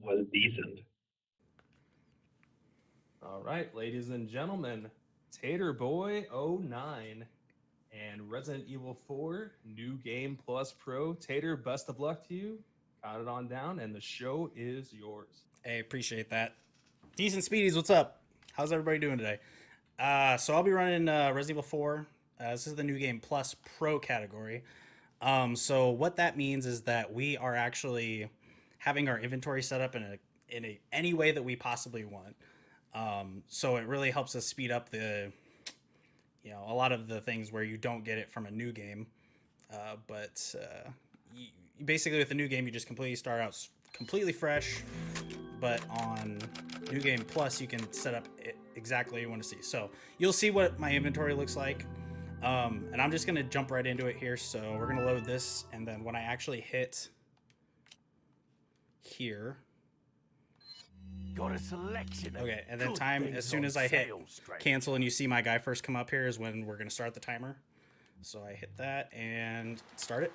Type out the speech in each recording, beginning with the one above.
was decent. All right, ladies and gentlemen, taterboy09 and Resident Evil 4 New Game Plus Pro. Tater, best of luck to you. Count it on down, and the show is yours. Hey, appreciate that. Decent Speedies, what's up? How's everybody doing today? So I'll be running Resident Evil 4. This is the New Game Plus Pro category. So what that means is that we are actually having our inventory set up in any way that we possibly want. So it really helps us speed up a lot of the things where you don't get it from a new game. But basically with the new game, you just completely start out completely fresh. But on New Game Plus, you can set up exactly what you want to see. So you'll see what my inventory looks like. And I'm just going to jump right into it here. So we're going to load this. And then when I actually hit here. Got a selection. Okay, and then time, as soon as I hit cancel and you see my guy first come up here is when we're going to start the timer. So I hit that and start it.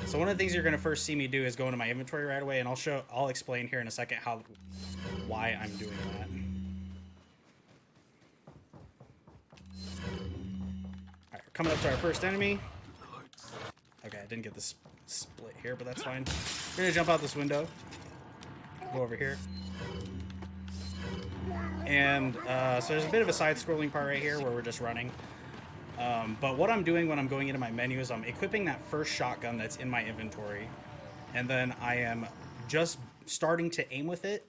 So one of the things you're going to first see me do is go into my inventory right away, and I'll explain here in a second why I'm doing that. Alright, we're coming up to our first enemy. Okay, I didn't get this split here, but that's fine. We're going to jump out this window. Go over here. And so there's a bit of a side-scrolling part right here where we're just running. But what I'm doing when I'm going into my menu is I'm equipping that first shotgun that's in my inventory. And then I am just starting to aim with it.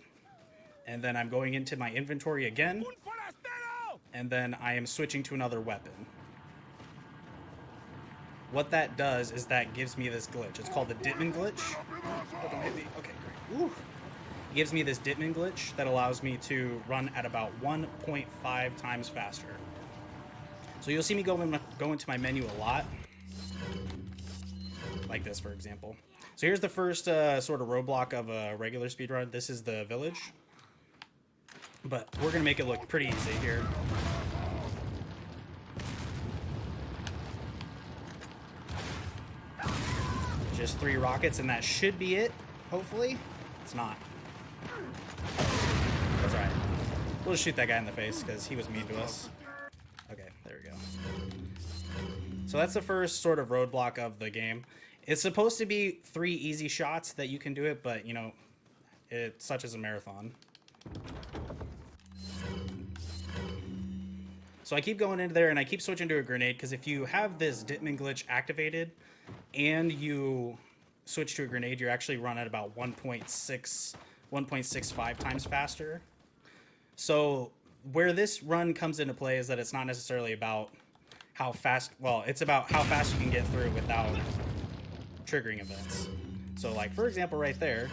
And then I'm going into my inventory again. And then I am switching to another weapon. What that does is that gives me this glitch. It's called the Ditman glitch. Oh, don't hit me. Okay, great. Ooh. It gives me this Ditman glitch that allows me to run at about 1.5 times faster. So you'll see me go into my menu a lot. Like this, for example. So here's the first sort of roadblock of a regular speedrun. This is the village. But we're going to make it look pretty easy here. Just 3 rockets, and that should be it, hopefully. It's not. That's alright. We'll just shoot that guy in the face, because he was mean to us. Okay, there we go. So that's the first sort of roadblock of the game. It's supposed to be 3 easy shots that you can do it, but, you know, it's such as a marathon. So I keep going into there, and I keep switching to a grenade, because if you have this Ditman glitch activated, and you switch to a grenade, you actually run at about 1.65 times faster. So where this run comes into play is that it's not necessarily about how fast, well, it's about how fast you can get through without triggering events. So like, for example, right there,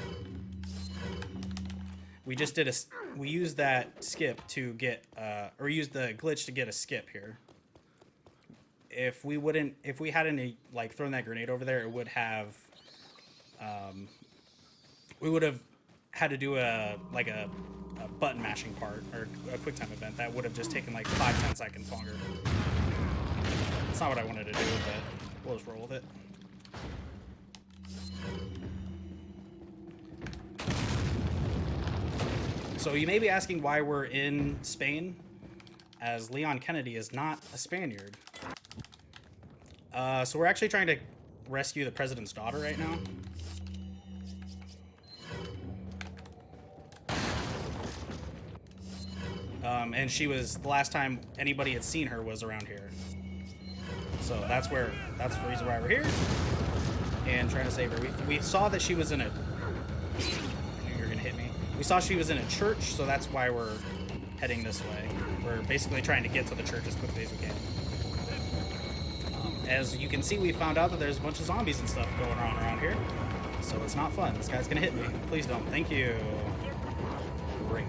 we just did we used that skip to get, or used the glitch to get a skip here. If we hadn't like thrown that grenade over there, it would have, we would have had to do a button mashing part or a quick time event that would have just taken like 5-10 seconds longer. That's not what I wanted to do, but we'll just roll with it. So you may be asking why we're in Spain, as Leon Kennedy is not a Spaniard. So we're actually trying to rescue the president's daughter right now. And she was, the last time anybody had seen her was around here. So that's the reason why we're here. And trying to save her. We saw that she was in a, I knew you were gonna hit me. We saw she was in a church, so that's why we're heading this way. We're basically trying to get to the church as quickly as we can. As you can see, we found out that there's a bunch of zombies and stuff going on around here. So it's not fun. This guy's gonna hit me. Please don't. Thank you. Great.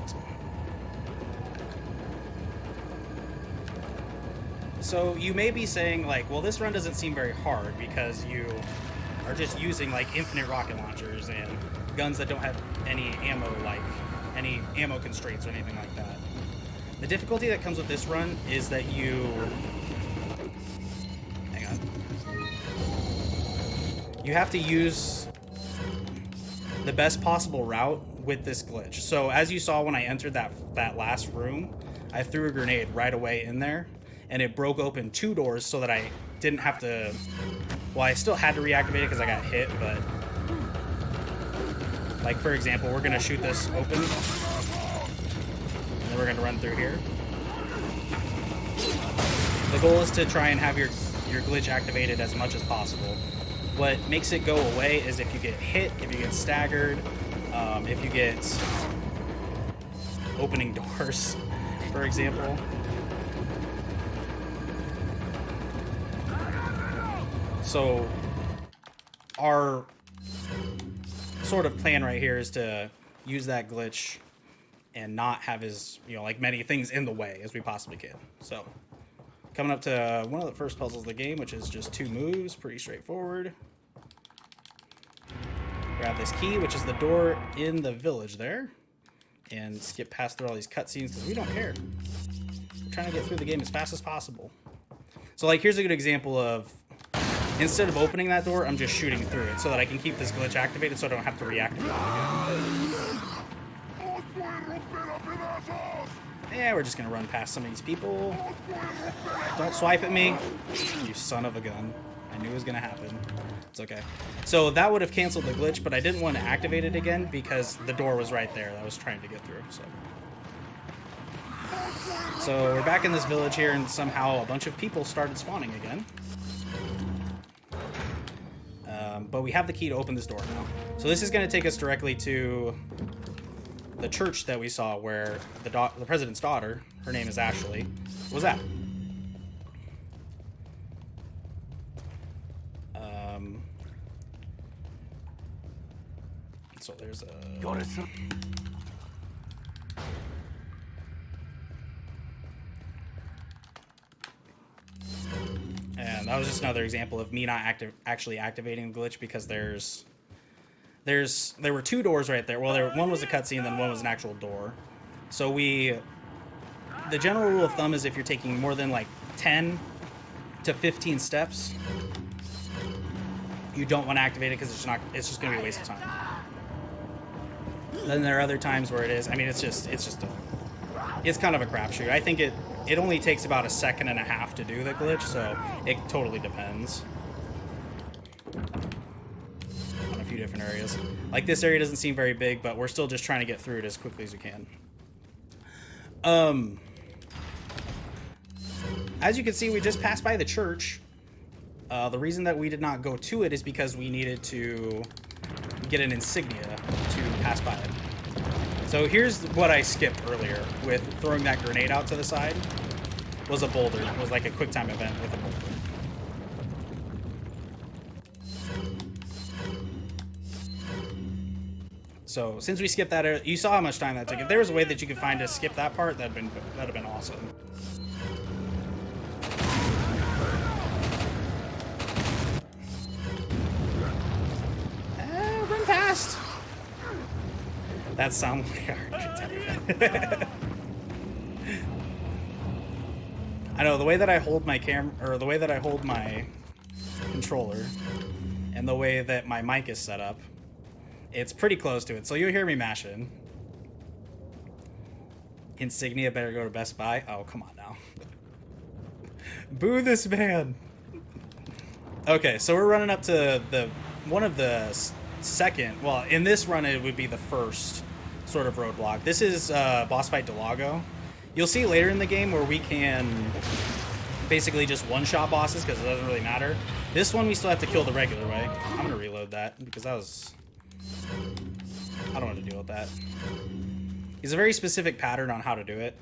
So you may be saying, like, well, this run doesn't seem very hard because you are just using, like, infinite rocket launchers and guns that don't have any ammo constraints or anything like that. The difficulty that comes with this run is that you have to use the best possible route with this glitch. So as you saw when I entered that last room, I threw a grenade right away in there, and it broke open 2 doors so that I didn't have to... Well, I still had to reactivate it because I got hit, but... Like, for example, we're going to shoot this open, and then we're going to run through here. The goal is to try and have your glitch activated as much as possible. What makes it go away is if you get hit, if you get staggered, if you get opening doors, for example. So our sort of plan right here is to use that glitch and not have as, like many things in the way as we possibly can. So coming up to one of the first puzzles of the game, which is just 2 moves, pretty straightforward. Grab this key, which is the door in the village there, and skip past through all these cutscenes because we don't care. We're trying to get through the game as fast as possible. So, like, here's a good example of, instead of opening that door, I'm just shooting through it so that I can keep this glitch activated so I don't have to reactivate it again. Yeah, we're just gonna run past some of these people. Don't swipe at me, you son of a gun. I knew it was gonna happen. It's okay. So that would have canceled the glitch, but I didn't want to activate it again because the door was right there that I was trying to get through. So we're back in this village here, and somehow a bunch of people started spawning again. But we have the key to open this door now. So this is going to take us directly to the church that we saw where the president's daughter, her name is Ashley, was at. So there's a... And that was just another example of me not actually activating the glitch because there were 2 doors right there. Well, one was a cutscene, then one was an actual door. So the general rule of thumb is if you're taking more than like 10 to 15 steps, you don't want to activate it because it's just going to be a waste of time. Then there are other times where it is. I mean, it's kind of a crapshoot. I think it only takes about 1.5 seconds to do the glitch, so it totally depends on a few different areas. Like, this area doesn't seem very big, but we're still just trying to get through it as quickly as we can. As you can see, we just passed by the church. The reason that we did not go to it is because we needed to get an insignia to pass by it. So here's what I skipped earlier with throwing that grenade out to the side. Was a boulder. It was like a quick time event with a boulder. So since we skipped that, you saw how much time that took. If there was a way that you could find to skip that part, that'd have been awesome. Run past. That sounds like our I know the way that I hold my the way that I hold my controller, and the way that my mic is set up, it's pretty close to it. So you'll hear me mashing. Insignia better go to Best Buy. Oh, come on now. Boo this man. Okay, so we're running up to one of the second. Well, in this run, it would be the first sort of roadblock. This is boss fight Delago. You'll see later in the game where we can basically just one-shot bosses because it doesn't really matter. This one we still have to kill the regular way. I'm gonna reload that because that was... I don't want to deal with that. It's a very specific pattern on how to do it.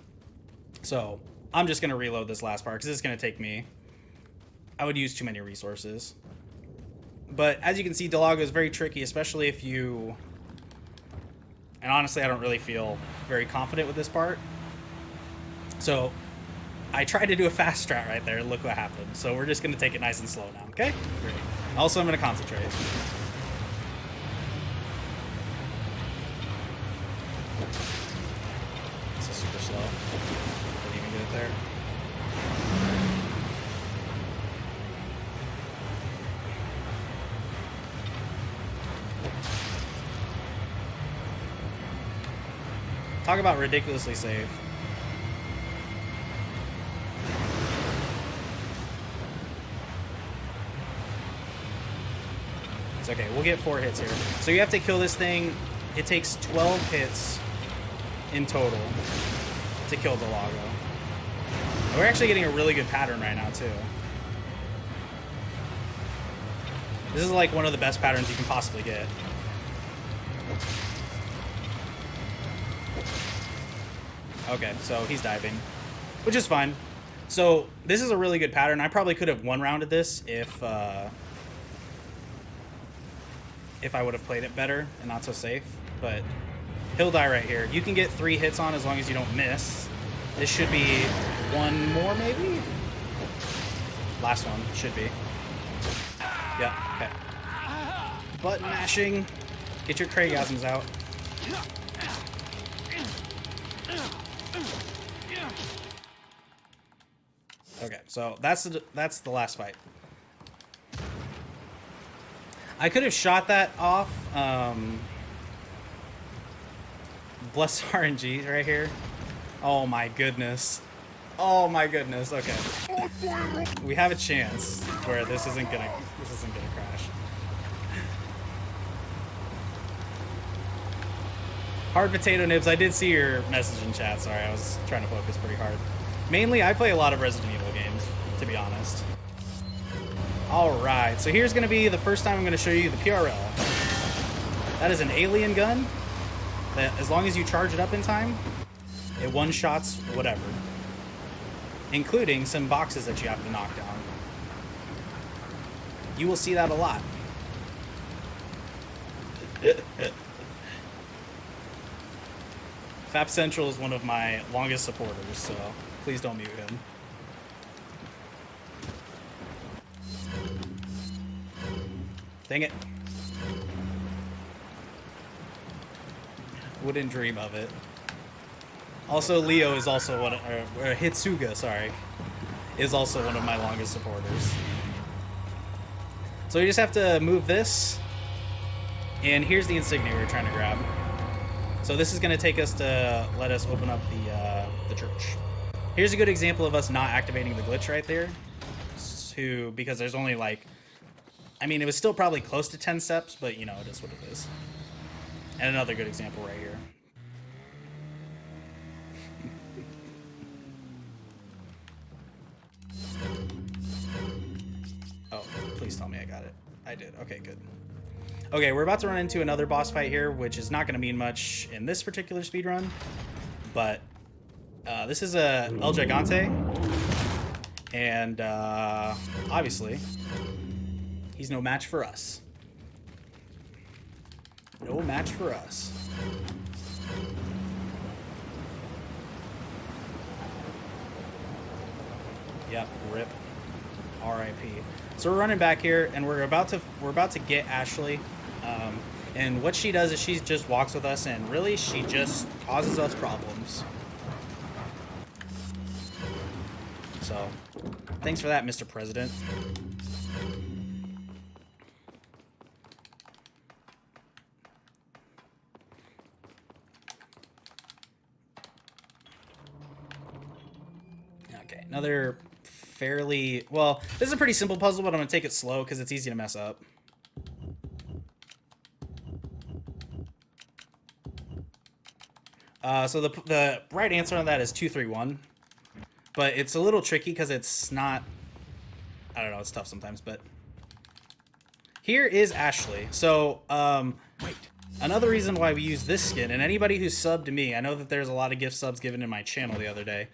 So I'm just gonna reload this last part because it's gonna take me... I would use too many resources. But as you can see, Delago is very tricky, especially if you... And honestly, I don't really feel very confident with this part. So I tried to do a fast strat right there. Look what happened. So we're just going to take it nice and slow now, okay? Great. Also, I'm going to concentrate. This is super slow. Didn't even get it there. Talk about ridiculously safe. It's okay, we'll get 4 hits here. So you have to kill this thing. It takes 12 hits in total to kill Delago. We're actually getting a really good pattern right now, too. This is like one of the best patterns you can possibly get. Okay, so he's diving, which is fine. So this is a really good pattern. I probably could have one-rounded this if I would have played it better and not so safe, but he'll die right here. You can get 3 hits on as long as you don't miss. This should be 1 more, maybe? Last one, should be. Yeah, okay. Button mashing. Get your Craigasms out. Okay, so that's the last fight. I could have shot that off. Bless RNG right here. Oh my goodness. Oh my goodness. Okay. We have a chance where this isn't gonna crash. Hard potato nibs. I did see your message in chat. Sorry, I was trying to focus pretty hard. Mainly, I play a lot of Resident Evil games, to be honest. Alright, so here's going to be the first time I'm going to show you the PRL. That is an alien gun that, as long as you charge it up in time, it one-shots whatever. Including some boxes that you have to knock down. You will see that a lot. Fap Central is one of my longest supporters, so please don't mute him. Dang it. Wouldn't dream of it. Also, Leo is also one of, or Hitsuga, sorry, is also one of my longest supporters. So you just have to move this, and here's the insignia we're trying to grab. So this is going to take us to let us open up the church. Here's a good example of us not activating the glitch right there, because there's only like, I mean, it was still probably close to 10 steps, but you know, it is what it is. And another good example right here. Oh, please tell me I got it. I did. Okay, good. Okay, we're about to run into another boss fight here, which is not going to mean much in this particular speedrun, but this is a El Gigante, and obviously, he's no match for us. No match for us. Yep, rip. R.I.P. So we're running back here, and we're about to get Ashley. And what she does is she just walks with us, and really she just causes us problems. So, thanks for that, Mr. President. Okay, another fairly, well, this is a pretty simple puzzle, but I'm going to take it slow because it's easy to mess up. So the right answer on that is 231, but it's a little tricky because it's not, I don't know, it's tough sometimes, but here is Ashley. So, wait, another reason why we use this skin, and anybody who's subbed to me, I know that there's a lot of gift subs given in my channel the other day,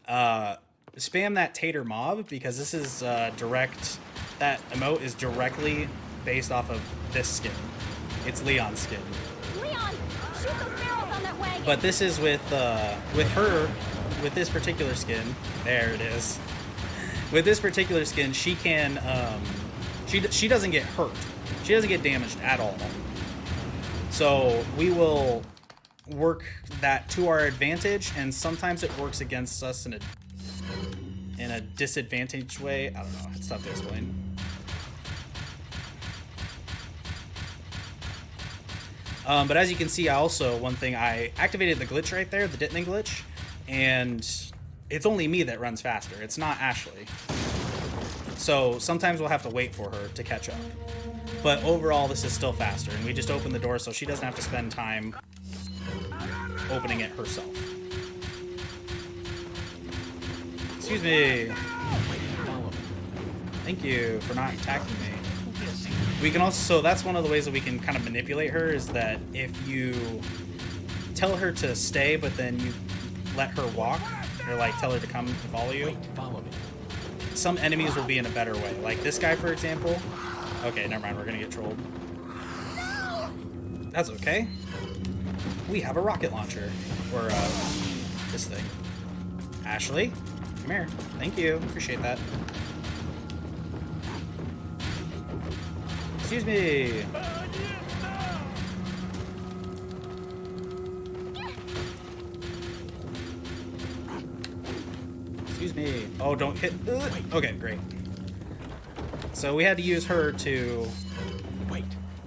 spam that Tater Mob, because this is direct, that emote is directly based off of this skin. It's Leon's skin. Leon, shoot those barrels on that wagon. But this is with her, with this particular skin. There it is. With this particular skin, she can, she doesn't get hurt. She doesn't get damaged at all. So we will work that to our advantage, and sometimes it works against us in a disadvantaged way. I don't know. It's tough to explain. But as you can see, one thing, I activated the glitch right there, the detonate glitch, and it's only me that runs faster. It's not Ashley. So sometimes we'll have to wait for her to catch up. But overall, this is still faster, and we just open the door so she doesn't have to spend time opening it herself. Excuse me. Thank you for not attacking me. We can also, so that's one of the ways that we can kind of manipulate her, is that if you tell her to stay, but then you let her walk, or like tell her to come and follow you, some enemies will be in a better way. Like this guy, for example. Okay, never mind, we're gonna get trolled. That's okay. We have a rocket launcher, or this thing. Ashley, come here. Thank you, appreciate that. Excuse me. Excuse me. Oh, don't hit. Okay, great. So we had to use her to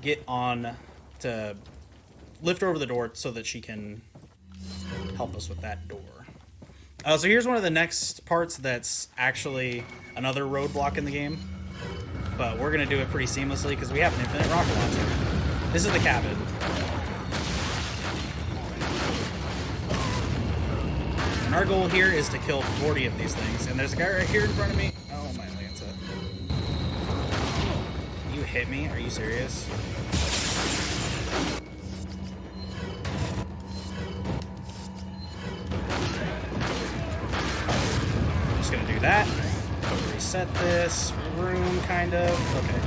get on, to lift her over the door so that she can help us with that door. So here's one of the next parts that's actually another roadblock in the game. But we're going to do it pretty seamlessly because we have an infinite rocket launcher. This is the cabin. And our goal here is to kill 40 of these things. And there's a guy right here in front of me. Oh, my Lancet. You hit me? Are you serious? I'm just going to do that. Reset this room, kind of. Okay.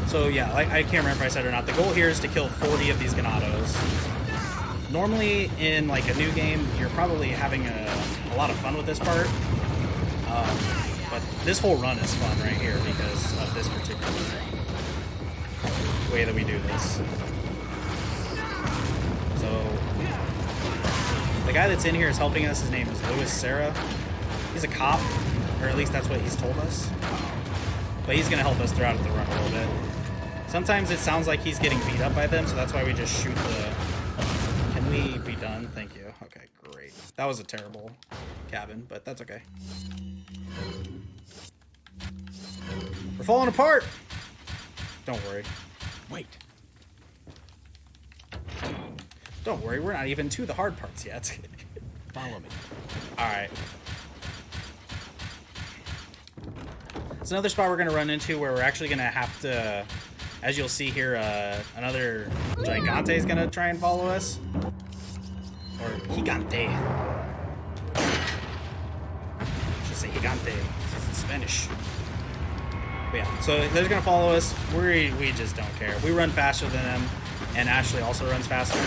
So yeah, I can't remember if I said it or not. The goal here is to kill 40 of these Ganados. Normally, in like a new game, you're probably having a lot of fun with this part. But this whole run is fun right here because of this particular way that we do this. So the guy that's in here is helping us. His name is Louis Serra. He's a cop, or at least that's what he's told us. But he's going to help us throughout the run a little bit. Sometimes it sounds like he's getting beat up by them, so that's why we just shoot the... Can we be done? Thank you. Okay, great. That was a terrible cabin, but that's okay. We're falling apart! Don't worry. Wait. Don't worry, we're not even to the hard parts yet. Follow me. Alright. It's another spot we're going to run into where we're actually going to have to, as you'll see here, another Gigante is going to try and follow us. Or Gigante. I should say Gigante. It's in Spanish. But yeah, so they're going to follow us. We just don't care. We run faster than them, and Ashley also runs faster.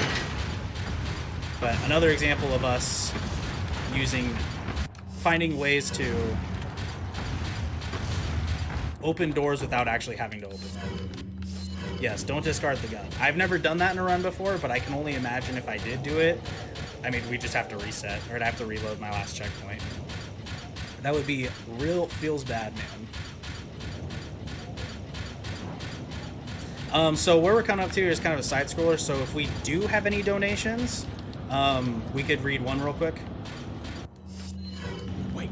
But another example of us finding ways to open doors without actually having to open them. Yes, don't discard the gun. I've never done that in a run before, but I can only imagine if I did do it. I mean, we just have to reset, or I'd have to reload my last checkpoint. That would be feels bad, man. So where we're coming up to is kind of a side scroller, so if we do have any donations, we could read one real quick. Wait.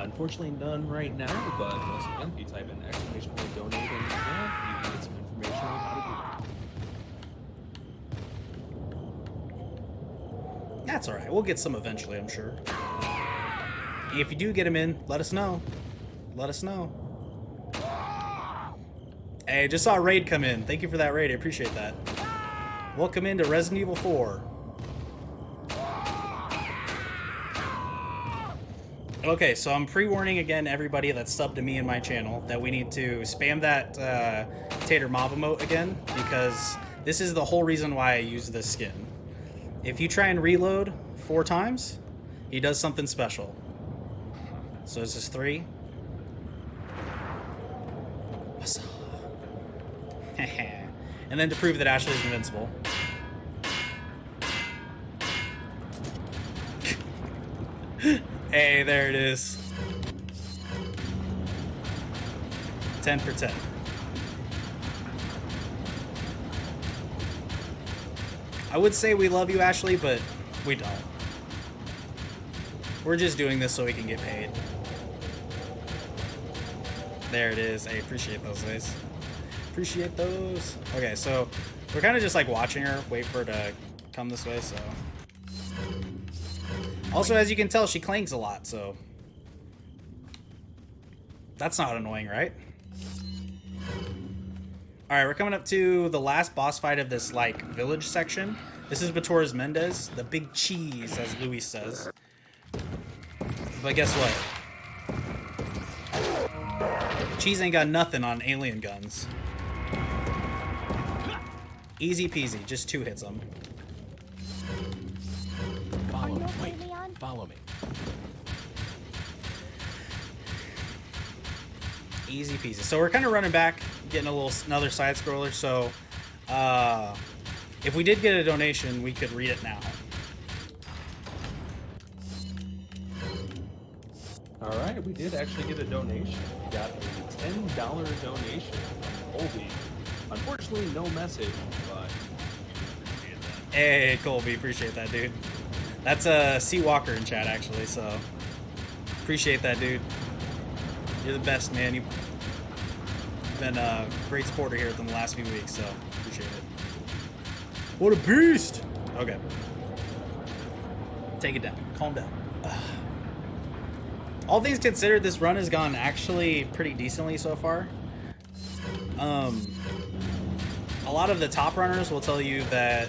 Unfortunately, none right now, but once again, if you type in exclamation point donate in the chat, you can get some information on how to do it. That's alright, we'll get some eventually, I'm sure. If you do get them in, let us know. Let us know. Hey, just saw a raid come in. Thank you for that raid, I appreciate that. Welcome into Resident Evil 4. Okay, so I'm pre-warning again everybody that's subbed to me and my channel that we need to spam that Tater Mob emote again, because this is the whole reason why I use this skin. If you try and reload 4 times, he does something special. So this is 3. What's up? And then to prove that Ashley is invincible. Hey, there it is. 10 for 10. I would say we love you, Ashley, but we don't. We're just doing this so we can get paid. There it is. I appreciate those, guys. Appreciate those. Okay, so we're kind of just like watching her, wait for her to come this way, so. Also, as you can tell, she clangs a lot, so. That's not annoying, right? Alright, we're coming up to the last boss fight of this, like, village section. This is Bator's Mendez, the big cheese, as Luis says. But guess what? Cheese ain't got nothing on alien guns. Easy peasy, just 2 hits them. Are you okay, Wait, Leon? follow me. Easy peasy. So we're kind of running back, getting another side scroller. So if we did get a donation, we could read it now. All right, we did actually get a donation. We got a $10 donation from Colby. Unfortunately, no message, but we appreciate that. Hey, Colby, appreciate that, dude. That's C. Walker in chat, actually, so appreciate that, dude. You're the best, man. You've been a great supporter here within the last few weeks, so appreciate it. What a beast! Okay. Take it down. Calm down. All things considered, this run has gone actually pretty decently so far. A lot of the top runners will tell you that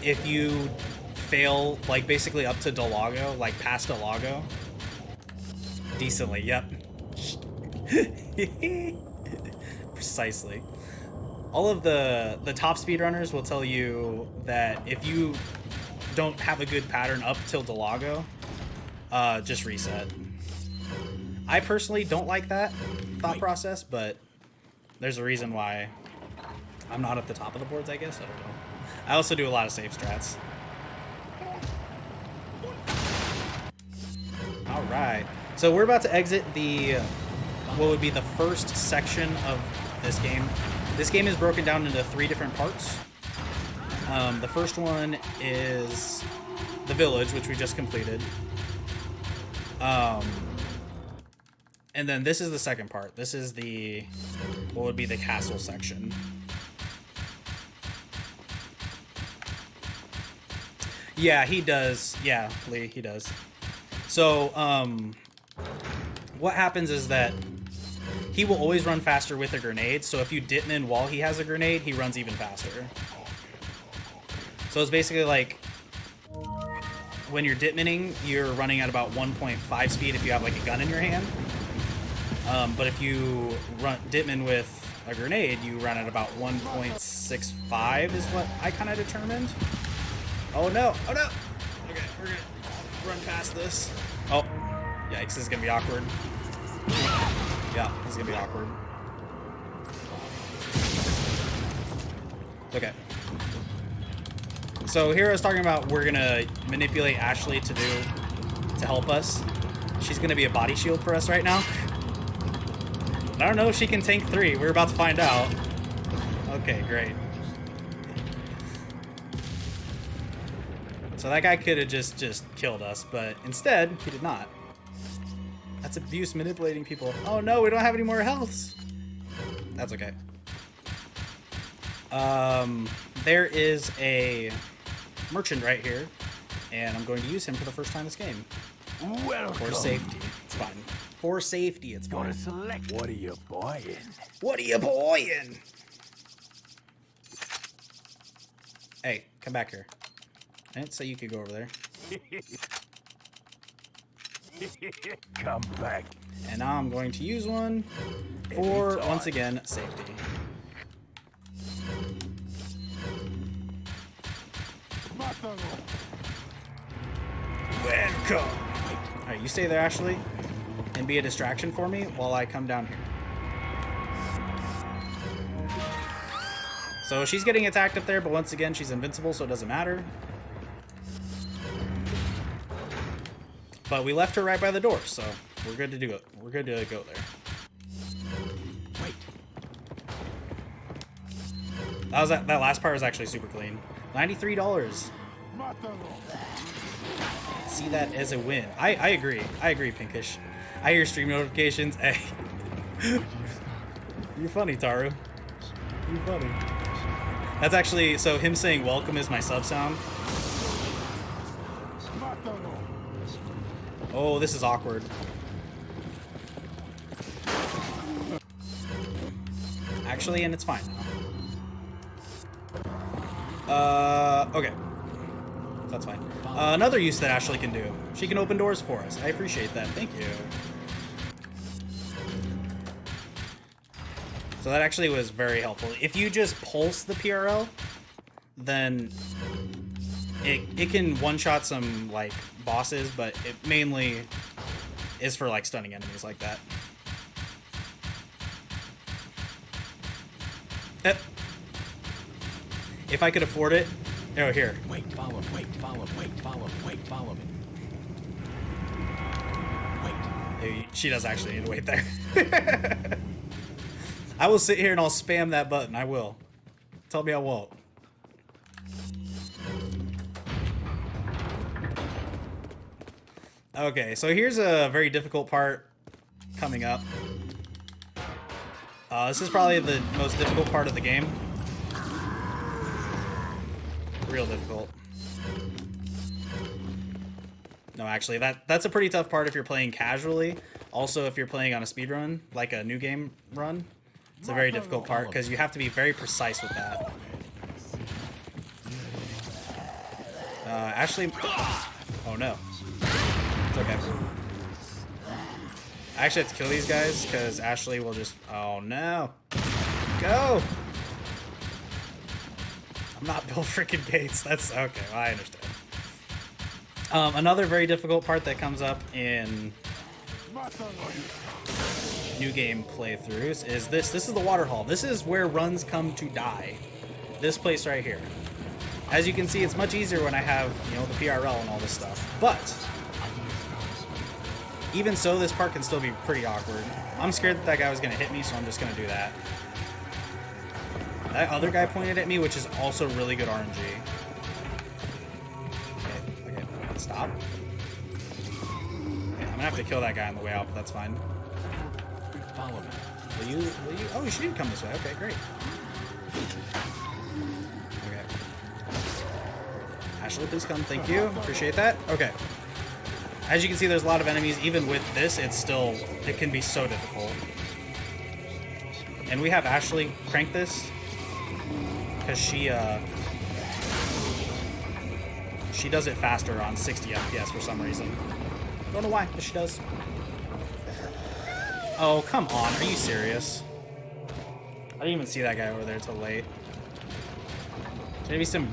if you fail, like, basically up to Delago, like past Delago, decently, yep. Precisely. All of the top speedrunners will tell you that if you don't have a good pattern up till Delago, just reset. I personally don't like that thought process, but there's a reason why I'm not at the top of the boards, I guess. I don't know. I also do a lot of safe strats. All right. So we're about to exit the, what would be the first section of this game. This game is broken down into 3 different parts. The first one is the village, which we just completed. And then this is the second part. This is the, what would be the castle section. Yeah, he does. Yeah, Lee, he does. So, what happens is that he will always run faster with a grenade. So if you detonate while he has a grenade, he runs even faster. So it's basically like when you're detonating, you're running at about 1.5 speed if you have like a gun in your hand. But if you detonate with a grenade, you run at about 1.65 is what I kind of determined. Oh no! Oh no! Okay, we're gonna run past this. Oh, yikes! This is gonna be awkward. Yeah, this is gonna be awkward. Okay. So here I was talking about we're gonna manipulate Ashley to help us. She's gonna be a body shield for us right now. I don't know if she can tank 3. We're about to find out. Okay, great. So that guy could have just killed us, but instead he did not. That's abuse, manipulating people. Oh no, we don't have any more healths. That's okay. There is a merchant right here, and I'm going to use him for the first time this game. Welcome. For safety, it's fine. For safety, it's fine. Gotta select. What are you buying? What are you buying? Hey, come back here. I didn't say you could go over there. Come back. And now I'm going to use one for, once again, safety. Welcome. Alright, you stay there, Ashley, and be a distraction for me while I come down here. So she's getting attacked up there, but once again, she's invincible, so it doesn't matter. But we left her right by the door, so we're good to do it. We're good to go there. That last part was actually super clean. $93. See that as a win. I agree. I agree, Pinkish. I hear stream notifications. Hey. You're funny, Taru. You're funny. That's actually, so him saying welcome is my sub sound. Oh, this is awkward. Actually, and it's fine now. Okay. That's fine. Another use that Ashley can do. She can open doors for us. I appreciate that. Thank you. So that actually was very helpful. If you just pulse the PRL, then it can one-shot some, like, bosses, but it mainly is for, like, stunning enemies like that. If I could afford it... Oh, here. Wait, follow me. Wait, follow me. Wait, follow me. Wait, follow me. Wait. Hey, she does actually need to wait there. I will sit here and I'll spam that button. I will. Tell me I won't. Okay, so here's a very difficult part coming up. This is probably the most difficult part of the game. Real difficult. No, actually, that's a pretty tough part if you're playing casually. Also, if you're playing on a speedrun, like a new game run, it's a very difficult part because you have to be very precise with that. Ashley... Oh, no. It's okay. I actually have to kill these guys because Ashley will just... Oh, no. Go! I'm not Bill freaking Gates. That's... Okay, well, I understand. Another very difficult part that comes up in new game playthroughs is this. This is the water hall. This is where runs come to die. This place right here. As you can see, it's much easier when I have, you know, the PRL and all this stuff. But even so, this part can still be pretty awkward. I'm scared that guy was going to hit me, so I'm just going to do that. That other guy pointed at me, which is also really good RNG. Okay, stop. Okay, I'm going to have to kill that guy on the way out, but that's fine. Follow me. Will you? Oh, she did come this way. Okay, great. Okay. Ashley, please come. Thank you. Appreciate that. Okay. As you can see, there's a lot of enemies. Even with this, it can be so difficult. And we have Ashley crank this because she does it faster on 60 FPS for some reason. Don't know why, but she does. Oh, come on. Are you serious? I didn't even see that guy over there till late. Maybe some...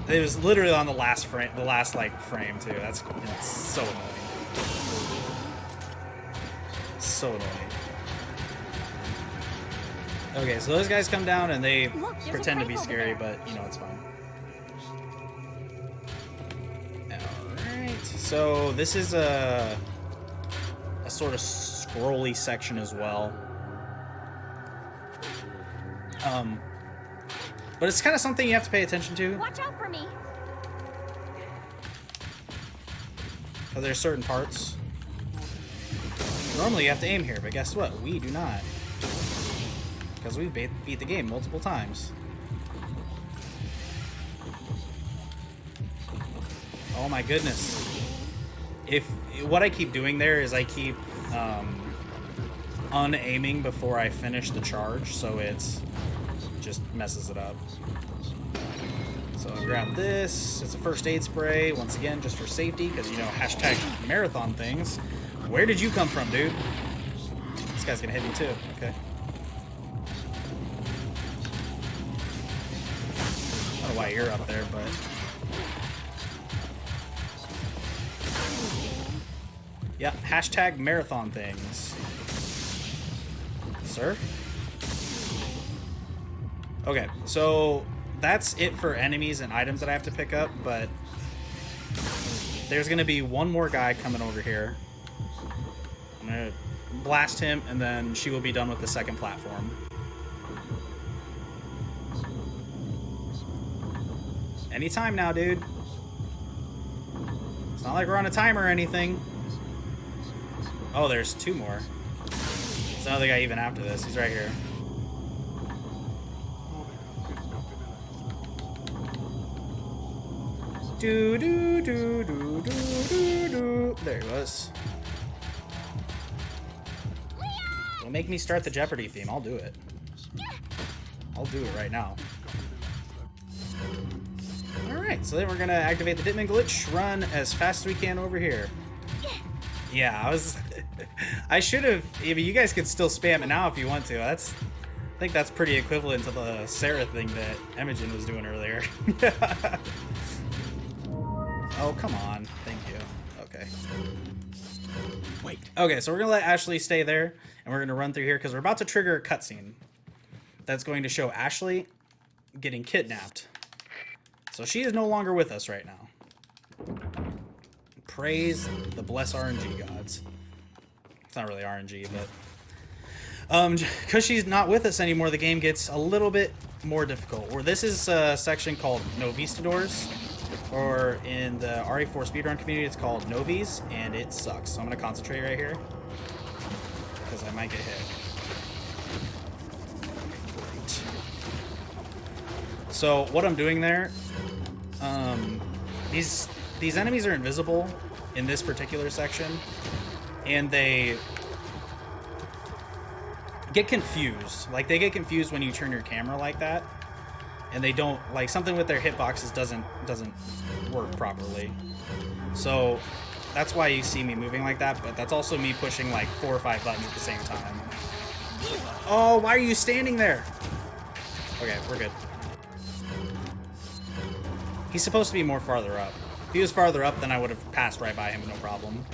It was literally on the last frame, frame, too. That's so annoying. So annoying. Okay, so those guys come down and they pretend to be scary, but, you know, it's fine. Alright, so this is a sort of scrolly section as well. But it's kind of something you have to pay attention to. Watch out for me. Because there's certain parts. Normally you have to aim here, but guess what? We do not. Because we've beat the game multiple times. Oh my goodness. What I keep doing there is I keep unaiming before I finish the charge, so it's just messes it up. So I'll grab this. It's a first aid spray, once again, just for safety, because, you know, hashtag marathon things. Where did you come from, dude? This guy's gonna hit me too. Okay. I don't know why you're up there, but... Yeah, hashtag marathon things. Sir? Okay, so that's it for enemies and items that I have to pick up, but there's going to be one more guy coming over here. I'm going to blast him, and then she will be done with the second platform. Anytime now, dude. It's not like we're on a timer or anything. Oh, there's 2 more. There's another guy even after this. He's right here. Do do do do do do do. There he was. Don't make me start the Jeopardy theme. I'll do it. I'll do it right now. Alright, so then we're gonna activate the Ditman glitch, run as fast as we can over here. Yeah, I should have. I mean, you guys could still spam it now if you want to. I think that's pretty equivalent to the Sarah thing that Imogen was doing earlier. Oh, come on. Thank you. Okay. Wait. Okay, so we're gonna let Ashley stay there, and we're gonna run through here because we're about to trigger a cutscene that's going to show Ashley getting kidnapped. So she is no longer with us right now. Praise the bless RNG gods. It's not really RNG, but because she's not with us anymore, the game gets a little bit more difficult. Or this is a section called Novistadors, or in the RE4 speedrun community, it's called Novies, and it sucks. So I'm gonna concentrate right here because I might get hit. Great. So what I'm doing there, these enemies are invisible in this particular section, and they get confused. Like, they get confused when you turn your camera like that, and they don't, like, something with their hitboxes doesn't work properly. So that's why you see me moving like that, but that's also me pushing like 4 or 5 buttons at the same time. Oh, why are you standing there? Okay, we're good. He's supposed to be more farther up. If he was farther up, then I would have passed right by him, no problem.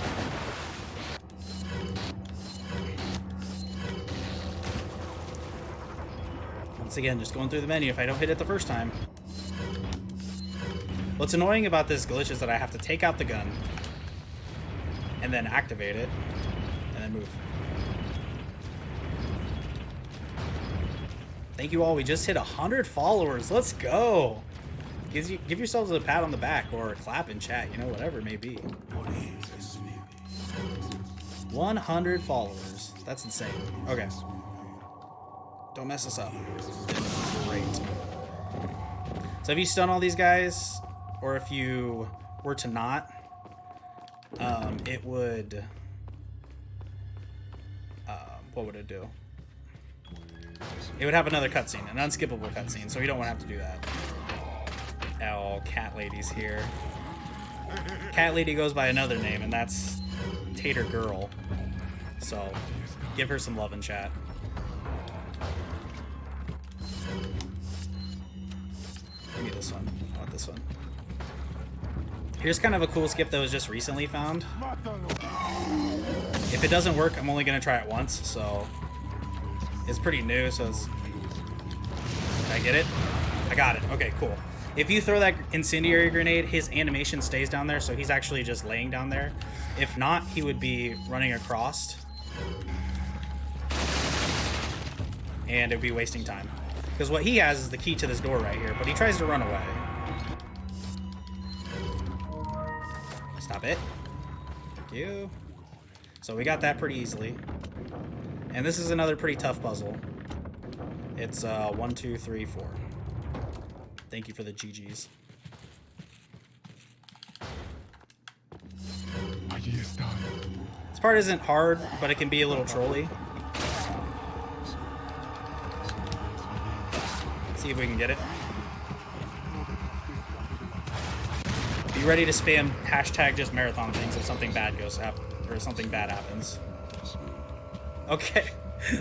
Once again, just going through the menu if I don't hit it the first time. What's annoying about this glitch is that I have to take out the gun and then activate it and then move. Thank you all. We just hit 100 followers. Let's go. Give yourselves a pat on the back or a clap in chat, you know, whatever it may be. 100 followers. That's insane. Okay. Don't mess us up. Great. So if you stun all these guys, or if you were to not, it would... what would it do? It would have another cutscene, an unskippable cutscene, so we don't want to have to do that. Oh, Cat Lady's here. Cat Lady goes by another name, and that's Tater Girl. So, give her some love in chat. Give me this one. I want this one. Here's kind of a cool skip that was just recently found. If it doesn't work, I'm only going to try it once, so... It's pretty new, so it's... Did I get it? I got it. Okay, cool. If you throw that incendiary grenade, his animation stays down there, so he's actually just laying down there. If not, he would be running across. And it would be wasting time. Because what he has is the key to this door right here, but he tries to run away. Stop it. Thank you. So we got that pretty easily. And this is another pretty tough puzzle. It's 1, 2, 3, 4. Thank you for the GGs. This part isn't hard, but it can be a little trolly. See if we can get it. Be ready to spam hashtag just marathon things if something bad goes up or something bad happens. Okay,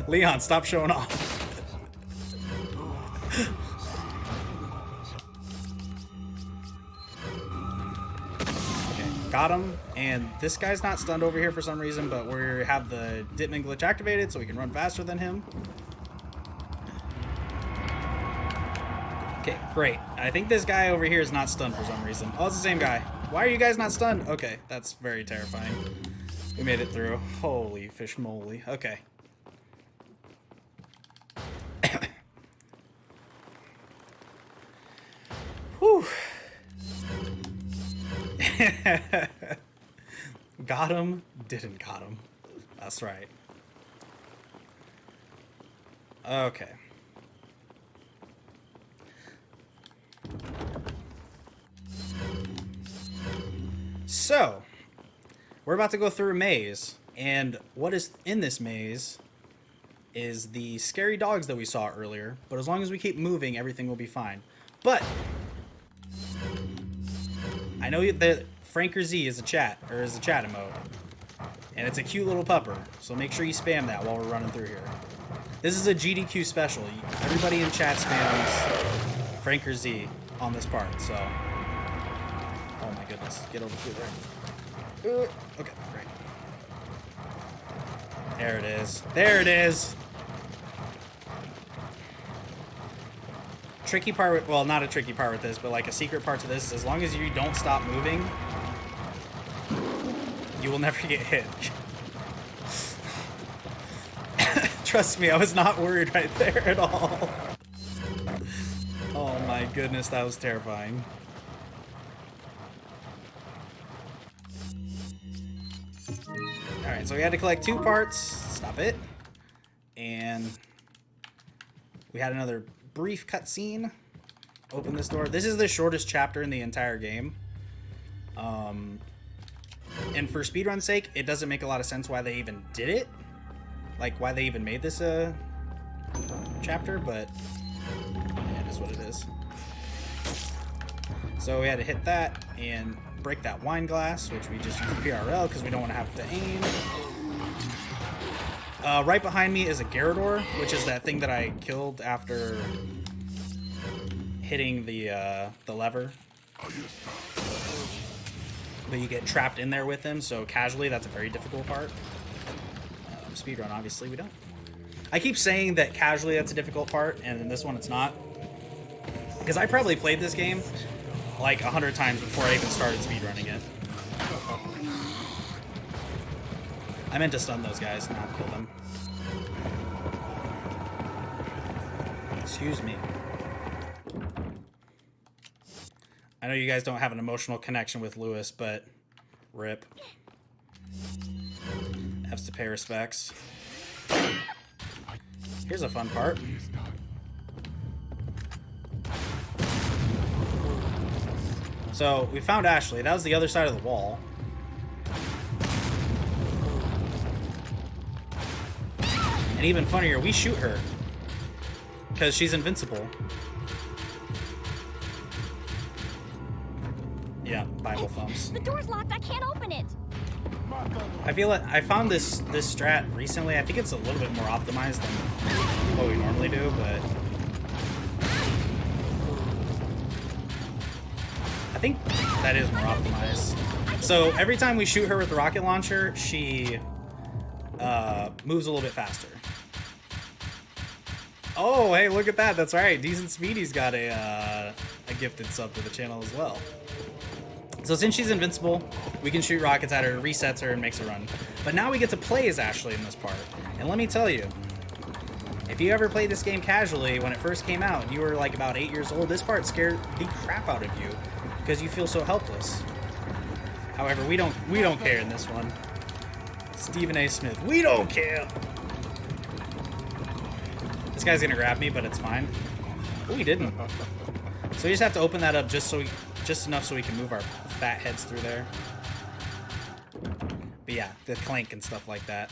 Leon, stop showing off. Got him, and this guy's not stunned over here for some reason, but we have the Ditman glitch activated so we can run faster than him. Okay, great. I think this guy over here is not stunned for some reason. Oh, it's the same guy. Why are you guys not stunned? Okay, that's very terrifying. We made it through. Holy fish moly. Okay. Whew. Got him, didn't got him. That's right. Okay. So, we're about to go through a maze, and what is in this maze is the scary dogs that we saw earlier, but as long as we keep moving, everything will be fine. But I know that Franker Z is a chat emote, and it's a cute little pupper, so make sure you spam that while we're running through here. This is a GDQ special. Everybody in chat spams Franker Z on this part, so... Oh my goodness, get over through there. Okay, great. There it is. There it is! Tricky part with, well, not a tricky part with this, but like a secret part to this is as long as you don't stop moving, you will never get hit. Trust me, I was not worried right there at all. Oh my goodness, that was terrifying. Alright, so we had to collect 2 parts. Stop it. And we had another brief cutscene. Open this door. This is the shortest chapter in the entire game. And for speedrun's sake, it doesn't make a lot of sense why they even did it. Like, why they even made this chapter, but yeah, it is what it is. So we had to hit that and break that wine glass, which we just used PRL because we don't want to have to aim. Right behind me is a Garrador, which is that thing that I killed after hitting the lever. But you get trapped in there with him, so casually, that's a very difficult part. Speedrun, obviously, we don't. I keep saying that casually that's a difficult part, and in this one it's not. Because I probably played this game like 100 times before I even started speedrunning it. I meant to stun those guys, not kill them. Excuse me. I know you guys don't have an emotional connection with Lewis, but rip. Have to pay respects. Here's a fun part. So, we found Ashley. That was the other side of the wall. And even funnier, we shoot her. Because she's invincible. Yeah, Bible thumbs. The door's locked. I can't open it. I feel like I found this strat recently. I think it's a little bit more optimized than what we normally do, but I think that is more optimized. So every time we shoot her with the rocket launcher, she moves a little bit faster. Oh, hey, look at that. That's right. Decent Speedies got a gifted sub to the channel as well. So since she's invincible, we can shoot rockets at her, resets her, and makes her run. But now we get to play as Ashley in this part. And let me tell you, if you ever played this game casually when it first came out, and you were like about 8 years old, this part scared the crap out of you because you feel so helpless. However, we don't care in this one. Stephen A. Smith, we don't care. This guy's gonna grab me, but it's fine. Oh, he didn't. So we just have to open that up just enough so we can move our fat heads through there. But yeah, the clank and stuff like that.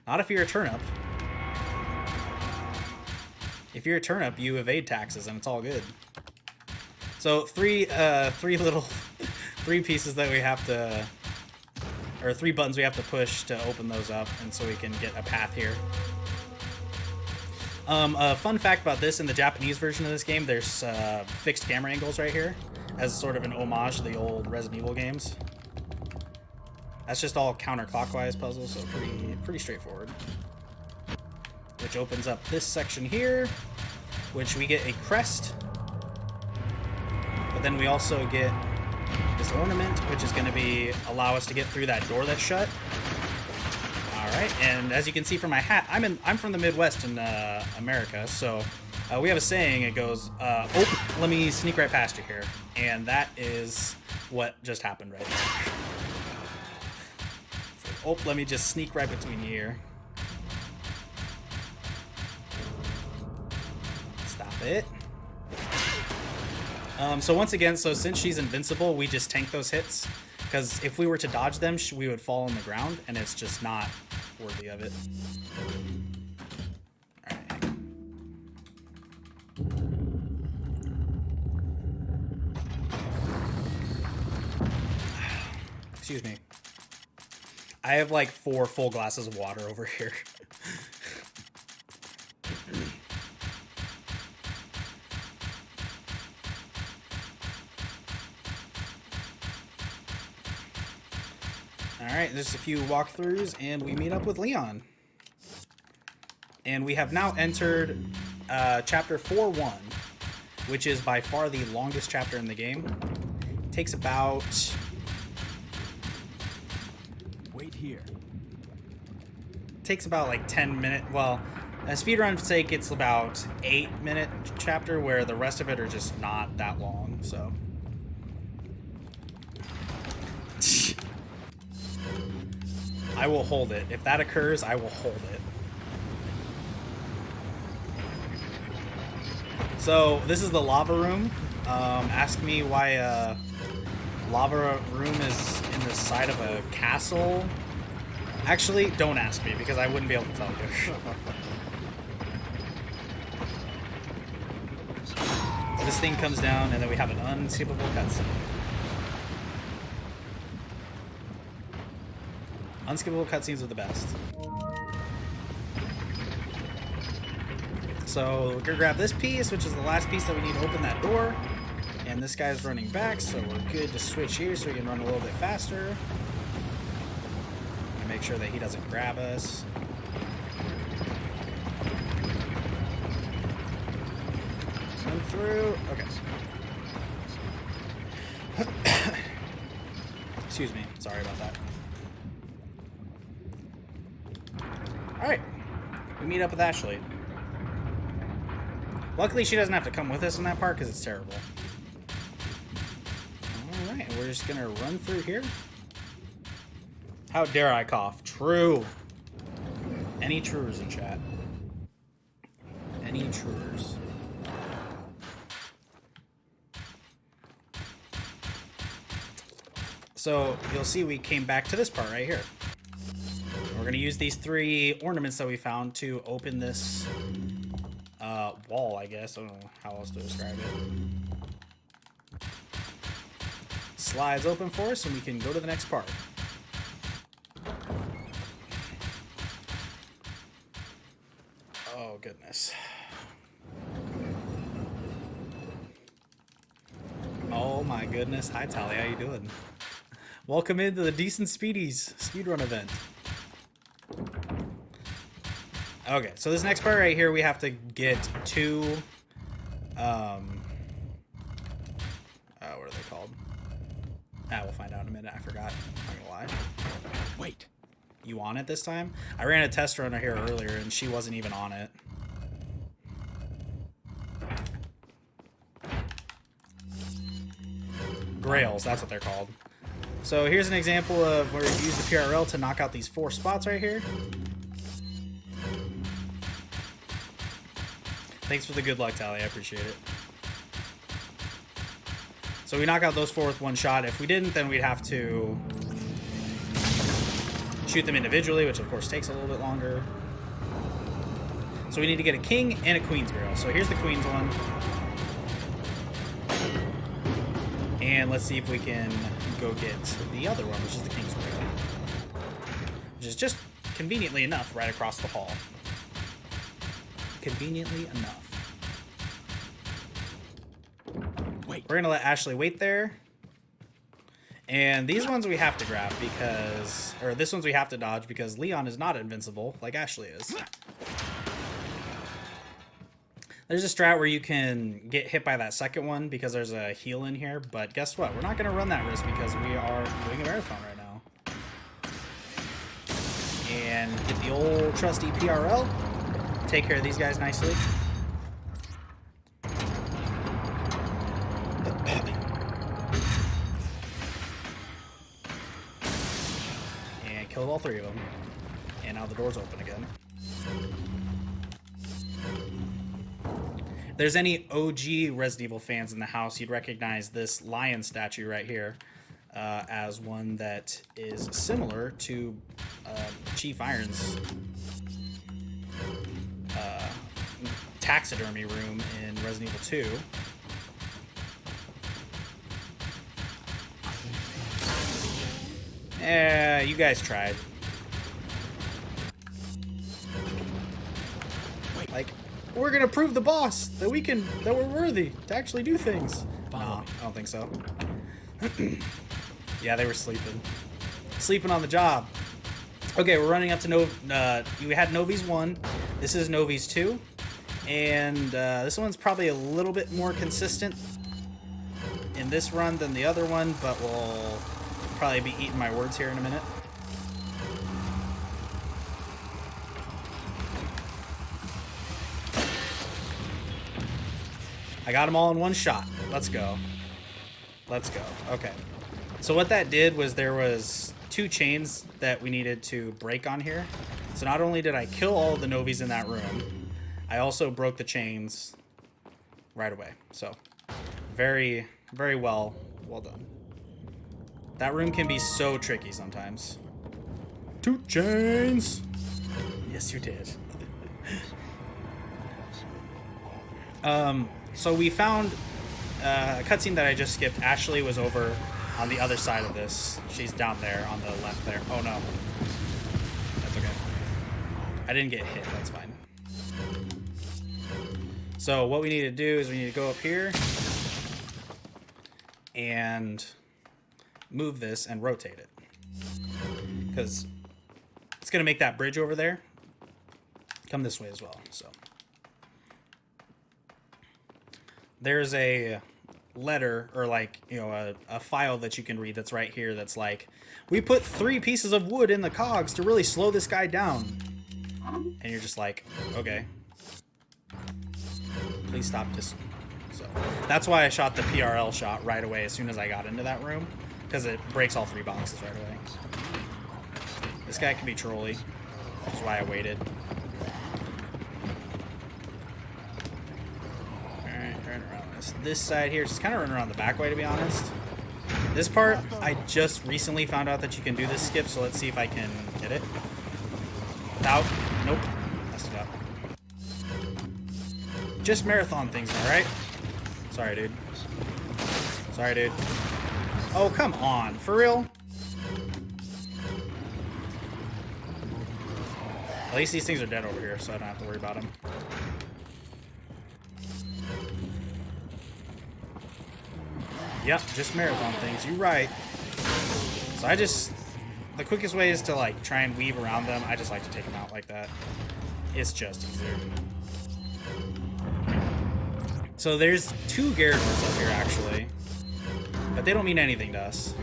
Not if you're a turnip. If you're a turnip, you evade taxes and it's all good. So three pieces that we have to, or 3 buttons we have to push to open those up, and so we can get a path here. A fun fact about this, in the Japanese version of this game, there's fixed camera angles right here, as sort of an homage to the old Resident Evil games. That's just all counterclockwise puzzles, so pretty straightforward. Which opens up this section here, which we get a crest. But then we also get this ornament, which is going to allow us to get through that door that's shut. All Alright, and as you can see from my hat, I'm from the Midwest in America, so we have a saying, it goes, oh, let me sneak right past you here. And that is what just happened right there. So, oh, let me just sneak right between you here. Stop it. So once again, so since she's invincible, we just tank those hits. Because if we were to dodge them, we would fall on the ground, and it's just not worthy of it. Alright. Excuse me. I have like 4 full glasses of water over here. Alright, there's a few walkthroughs, and we meet up with Leon. And we have now entered Chapter 4-1, which is by far the longest chapter in the game. It takes about... Wait here. Takes about like 10 minutes. Well, speedrun's sake, it's about 8-minute chapter, where the rest of it are just not that long, so... I will hold it. If that occurs, I will hold it. So, this is the lava room. Ask me why lava room is in the side of a castle. Actually, don't ask me, because I wouldn't be able to tell you. So this thing comes down, and then we have an unskippable cutscene. Unskippable cutscenes are the best. So we're gonna grab this piece, which is the last piece that we need to open that door. And this guy's running back, so we're good to switch here so we can run a little bit faster. And make sure that he doesn't grab us. Run through. Okay. Excuse me. Sorry about that. Alright, we meet up with Ashley. Luckily, she doesn't have to come with us in that part because it's terrible. Alright, we're just gonna run through here. How dare I cough? True. Any truers in chat? Any truers? So, you'll see we came back to this part right here. We're going to use these 3 ornaments that we found to open this wall, I guess. I don't know how else to describe it. Slides open for us, and we can go to the next part. Oh, goodness. Oh, my goodness. Hi, Tally. How you doing? Welcome into the Decent Speedies speedrun event. Okay, so this next part right here, we have to get 2, what are they called? We'll find out in a minute. I forgot. I'm not gonna lie. Wait. You on it this time? I ran a test run here earlier, and she wasn't even on it. Grails, that's what they're called. So here's an example of where you use the PRL to knock out these 4 spots right here. Thanks for the good luck, Tally. I appreciate it. So we knock out those 4 with 1 shot. If we didn't, then we'd have to shoot them individually, which of course takes a little bit longer. So we need to get a king and a queen's grail. So here's the queen's one. And let's see if we can go get the other one, which is the king's grail. Which is just conveniently enough right across the hall. Conveniently enough. Wait. We're gonna let Ashley wait there. And these ones we have to grab because, or this one's we have to dodge because Leon is not invincible like Ashley is. There's a strat where you can get hit by that second one because there's a heal in here, but guess what? We're not gonna run that risk because we are doing a marathon right now. and get the old trusty PRL. Take care of these guys nicely. And killed all three of them. And now the door's open again. If there's any OG Resident Evil fans in the house, you'd recognize this lion statue right here as one that is similar to Chief Iron's taxidermy room in Resident Evil 2. You guys tried. Like, we're gonna prove the boss that we're worthy to actually do things. No, I don't think so. Yeah, they were sleeping on the job. Okay, we're running up to we had Novi's 1. This is Novi's 2. And this one's probably a little bit more consistent in this run than the other one, but we'll probably be eating my words here in a minute. I got them all in one shot. Let's go. Let's go. Okay. So what that did was there was 2 chains that we needed to break on here. So not only did I kill all of the Novis in that room, I also broke the chains right away. So very, very well done. That room can be so tricky sometimes. 2 chains. Yes, you did. So we found a cutscene that I just skipped. Ashley was over on the other side of this. She's down there on the left there. Oh no. That's okay. I didn't get hit. That's fine. So what we need to do is we need to go up here and move this and rotate it. Because it's going to make that bridge over there come this way as well. So there's a letter or like, you know, a file that you can read that's right here that's like, we put 3 pieces of wood in the cogs to really slow this guy down. And you're just like, okay. Please stop this. So that's why I shot the PRL shot right away as soon as I got into that room, because it breaks all 3 boxes right away. This guy can be trolly. That's why I waited. Alright, turn around this side here. Just kind of run around the back way, to be honest. This part, I just recently found out that you can do this skip, so let's see if I can get it. Out. Nope. Messed it up. Just marathon things, alright? Sorry, dude. Sorry, dude. Oh, come on. For real? At least these things are dead over here, so I don't have to worry about them. Yep, just marathon things. You're right. So the quickest way is to like try and weave around them. I just like to take them out like that. It's just easier. So there's 2 Garrett words up here actually, but they don't mean anything to us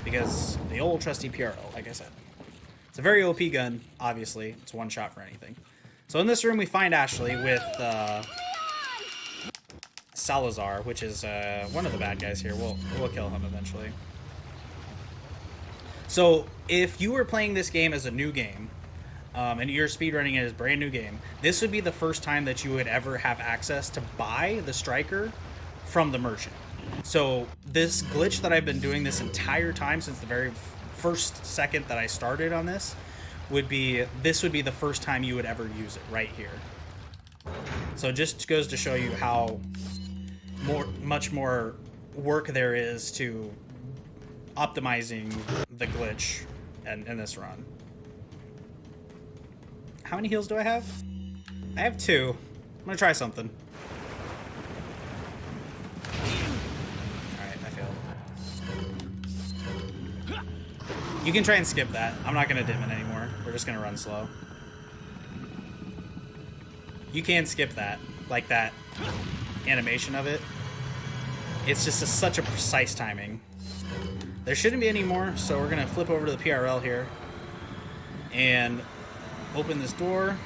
because the old trusty PRO, like I said. It's a very OP gun, obviously. It's 1 shot for anything. So in this room we find Ashley with Salazar, which is one of the bad guys here. We'll kill him eventually. So if you were playing this game as a new game, and you're speedrunning it as a brand new game, this would be the first time that you would ever have access to buy the Striker from the merchant. So this glitch that I've been doing this entire time since the very first second that I started on this would be the first time you would ever use it right here. So it just goes to show you how much more work there is to optimizing the glitch in this run. How many heals do I have? I have 2. I'm gonna try something. Alright, I failed. You can try and skip that. I'm not gonna dim it anymore. We're just gonna run slow. You can skip that. Like that animation of it. It's just such a precise timing. There shouldn't be any more, so we're gonna flip over to the PRL here. and open this door.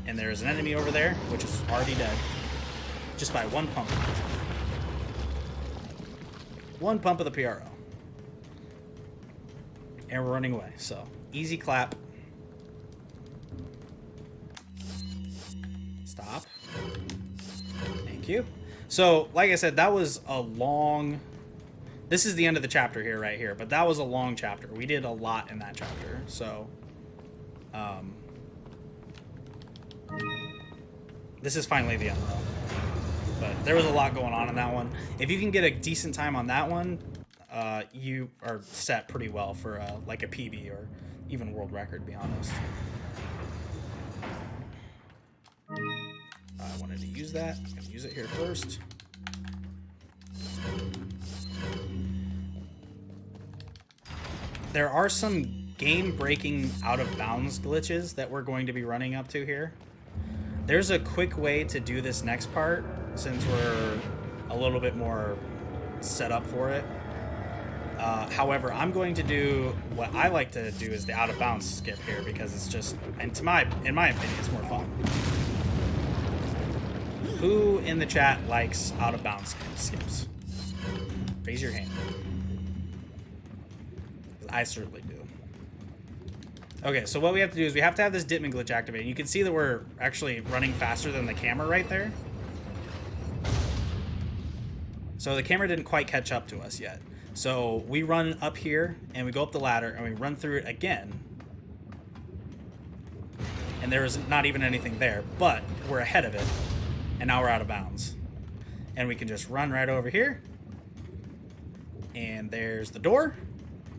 And there's an enemy over there, which is already dead. Just by one pump. One pump of the PRO. And we're running away, so easy clap. Stop. Thank you. So, like I said, that was a long... This is the end of the chapter here, right here, but that was a long chapter. We did a lot in that chapter, so... This is finally the end, though. But there was a lot going on in that one. If you can get a decent time on that one, you are set pretty well for like a PB or even world record, to be honest. I wanted to use that. I'm gonna use it here first. There are some game-breaking out-of-bounds glitches that we're going to be running up to here. There's a quick way to do this next part, since we're a little bit more set up for it. However, I'm going to do what I like to do is the out-of-bounds skip here, because it's just, and in my opinion, it's more fun. Who in the chat likes out-of-bounds skips? Raise your hand. I certainly do. Okay, so what we have to do is we have to have this Ditman glitch activated. You can see that we're actually running faster than the camera right there. So the camera didn't quite catch up to us yet. So we run up here, and we go up the ladder, and we run through it again. And there is not even anything there, but we're ahead of it. And now we're out of bounds. And we can just run right over here. And there's the door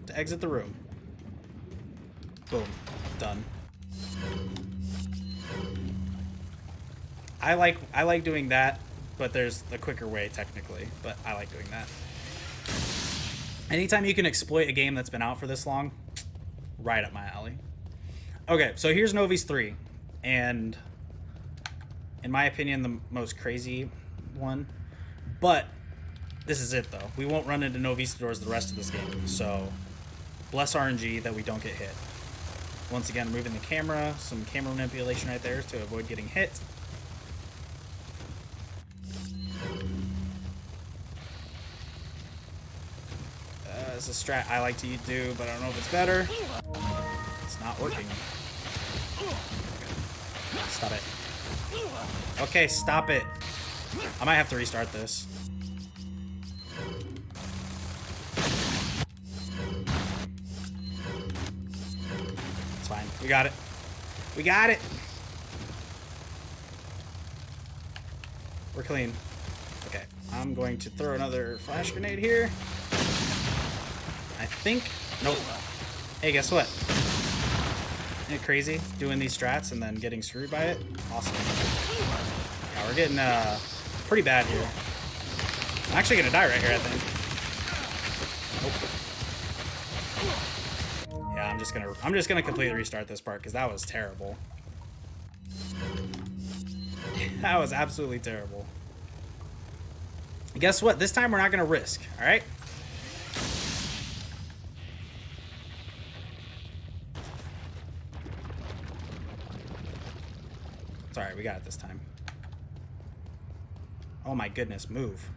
to exit the room. Boom. Done. I like doing that, but there's a quicker way technically, but I like doing that. Anytime you can exploit a game that's been out for this long, right up my alley. Okay, so here's Novi's 3, and in my opinion, the most crazy one. But this is it, though. We won't run into Novi's doors the rest of this game, so bless RNG that we don't get hit. Once again, moving the camera, some camera manipulation right there to avoid getting hit. It's a strat I like to do, but I don't know if it's better. It's not working. Stop it. Okay, stop it. I might have to restart this. It's fine. We got it. We got it. We're clean. Okay, I'm going to throw another flash grenade here. I think... Nope. Hey, guess what? Isn't it crazy doing these strats and then getting screwed by it? Awesome. Yeah, we're getting pretty bad here. I'm actually gonna die right here, I think. Nope. Yeah, I'm just gonna completely restart this part because that was terrible. That was absolutely terrible. Guess what? This time we're not gonna risk, alright? It's alright, we got it this time. Oh my goodness, move.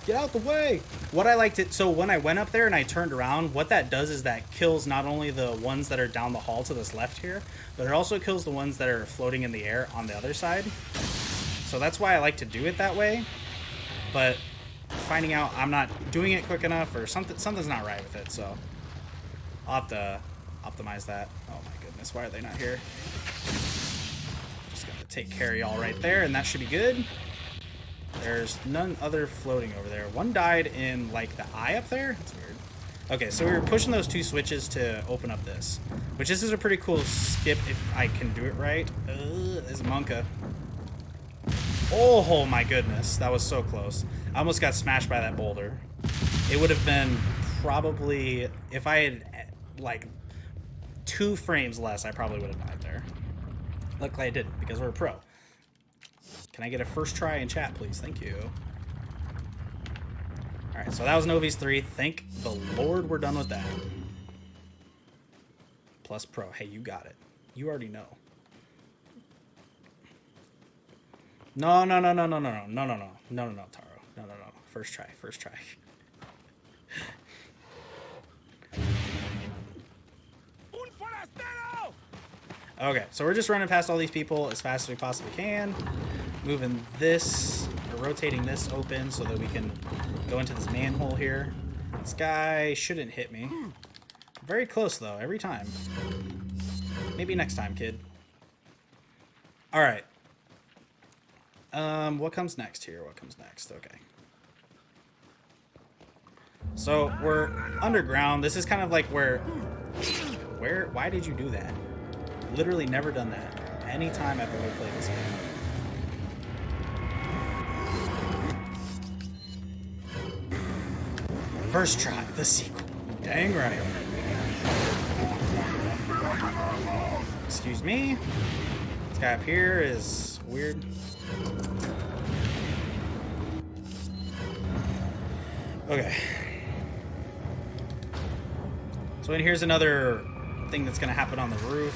Get out the way! What I liked it, so when I went up there and I turned around, what that does is that kills not only the ones that are down the hall to this left here, but it also kills the ones that are floating in the air on the other side. So that's why I like to do it that way. But finding out I'm not doing it quick enough or something's not right with it, so I'll have to optimize that. Oh my goodness, why are they not here? Just gonna take care of y'all right there, and that should be good. There's none other floating over there. One died in like the eye up there. That's weird. Okay, so we were pushing those two switches to open up this, which this is a pretty cool skip if I can do it right. There's Monka. Oh my goodness, that was so close. I almost got smashed by that boulder. It would have been probably, if I had like 2 frames less, I probably would have died there. Luckily I didn't because we're a pro. Can I get a first try in chat, please? Thank you. Alright, so that was Novi's 3. Thank the Lord we're done with that. Plus Pro. Hey, you got it. You already know. No, Taro. No. First try. Okay, so we're just running past all these people as fast as we possibly can. Moving this, or rotating this open so that we can go into this manhole here. This guy shouldn't hit me. Very close, though, every time. Maybe next time, kid. Alright. What comes next here? Okay. So, we're underground. This is kind of like where... Why did you do that? Literally never done that. Anytime I've ever played this game. First try, the sequel. Dang right. Excuse me. This guy up here is weird. Okay. So in here's another thing that's gonna happen on the roof.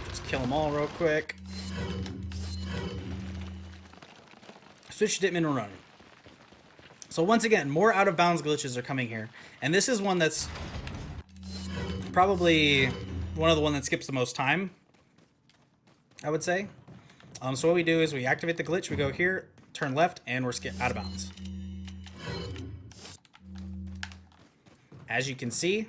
Just kill them all real quick. Switch Ditman and running. So once again, more out of bounds glitches are coming here. And this is one that's probably one of the one that skips the most time, I would say. So what we do is we activate the glitch, we go here, turn left, and we're out of bounds. As you can see,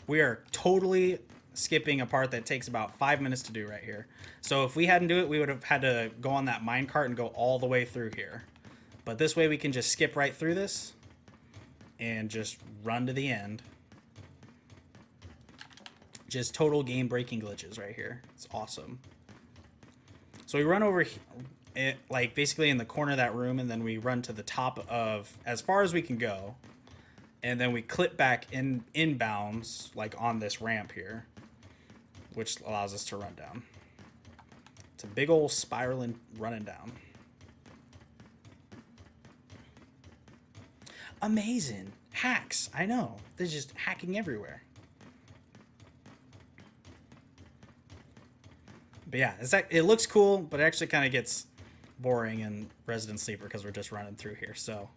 we are totally skipping a part that takes about 5 minutes to do right here. So if we hadn't do it, we would have had to go on that minecart and go all the way through here. But this way we can just skip right through this and just run to the end. Just total game breaking glitches right here. It's awesome. So we run over like basically in the corner of that room, and then we run to the top of as far as we can go. And then we clip back inbounds, like on this ramp here, which allows us to run down. It's a big old spiraling running down. Amazing. Hacks. I know. They're just hacking everywhere. But yeah, it looks cool, but it actually kind of gets boring in Resident Sleeper because we're just running through here. So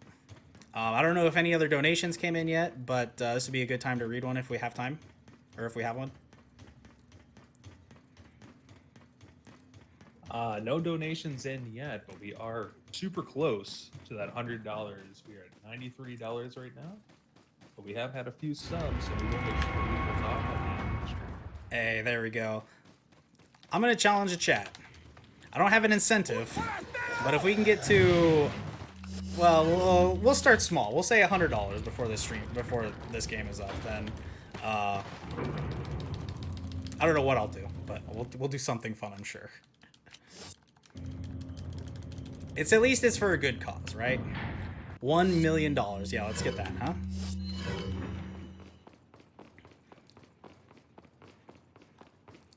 I don't know if any other donations came in yet, but this would be a good time to read one if we have time, or if we have one. No donations in yet, but we are super close to that $100. We are at $93 right now, but we have had a few subs, so we will make sure we will talk about the stream. Hey, there we go. I'm gonna challenge a chat. I don't have an incentive, but if we can get to, well, we'll start small. We'll say $100 before this game is up. Then I don't know what I'll do, but we'll do something fun, I'm sure. It's at least it's for a good cause, right? $1 million. Yeah, let's get that, huh?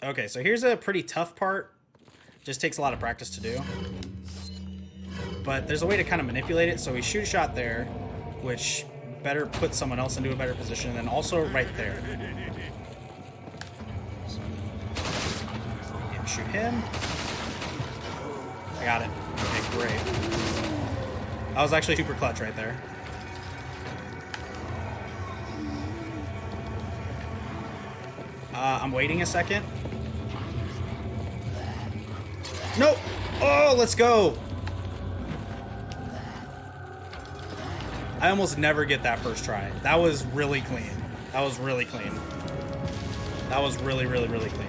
Okay, so here's a pretty tough part. Just takes a lot of practice to do. But there's a way to kind of manipulate it. So we shoot a shot there, which better put someone else into a better position, and then also right there. Yeah, shoot him. I got it. Okay, great. That was actually super clutch right there. I'm waiting a second. Nope. Oh, let's go. I almost never get that first try. That was really clean. That was really clean. That was really, really, really clean.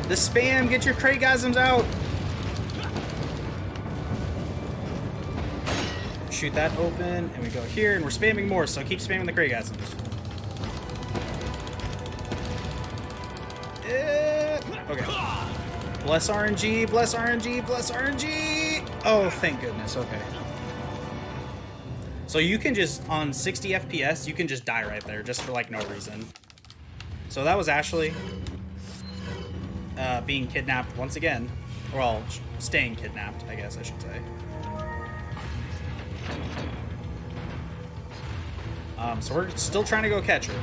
The spam, get your Craygasms out. Shoot that open, and we go here, and we're spamming more, so keep spamming the Craygasms. Okay. Bless RNG, bless RNG, bless RNG! Oh, thank goodness, okay. So you can just, on 60 FPS, you can just die right there, just for like no reason. So that was Ashley. being kidnapped once again. Well, staying kidnapped, I guess I should say. So we're still trying to go catch her.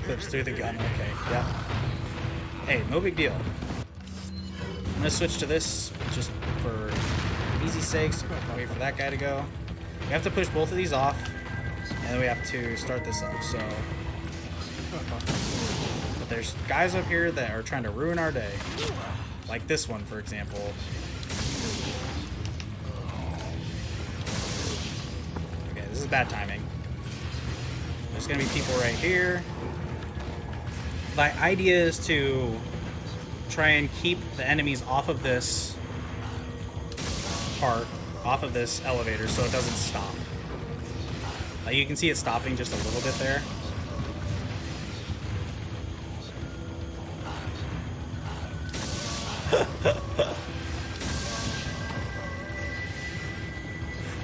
Clips through the gun. Okay, yeah. Hey, no big deal. I'm gonna switch to this just for easy sakes. Wait for that guy to go. We have to push both of these off, and then we have to start this up. So, but there's guys up here that are trying to ruin our day, like this one, for example. Okay, this is bad timing. There's gonna be people right here. The idea is to try and keep the enemies off of this part, off of this elevator, so it doesn't stop. Like you can see it stopping just a little bit there.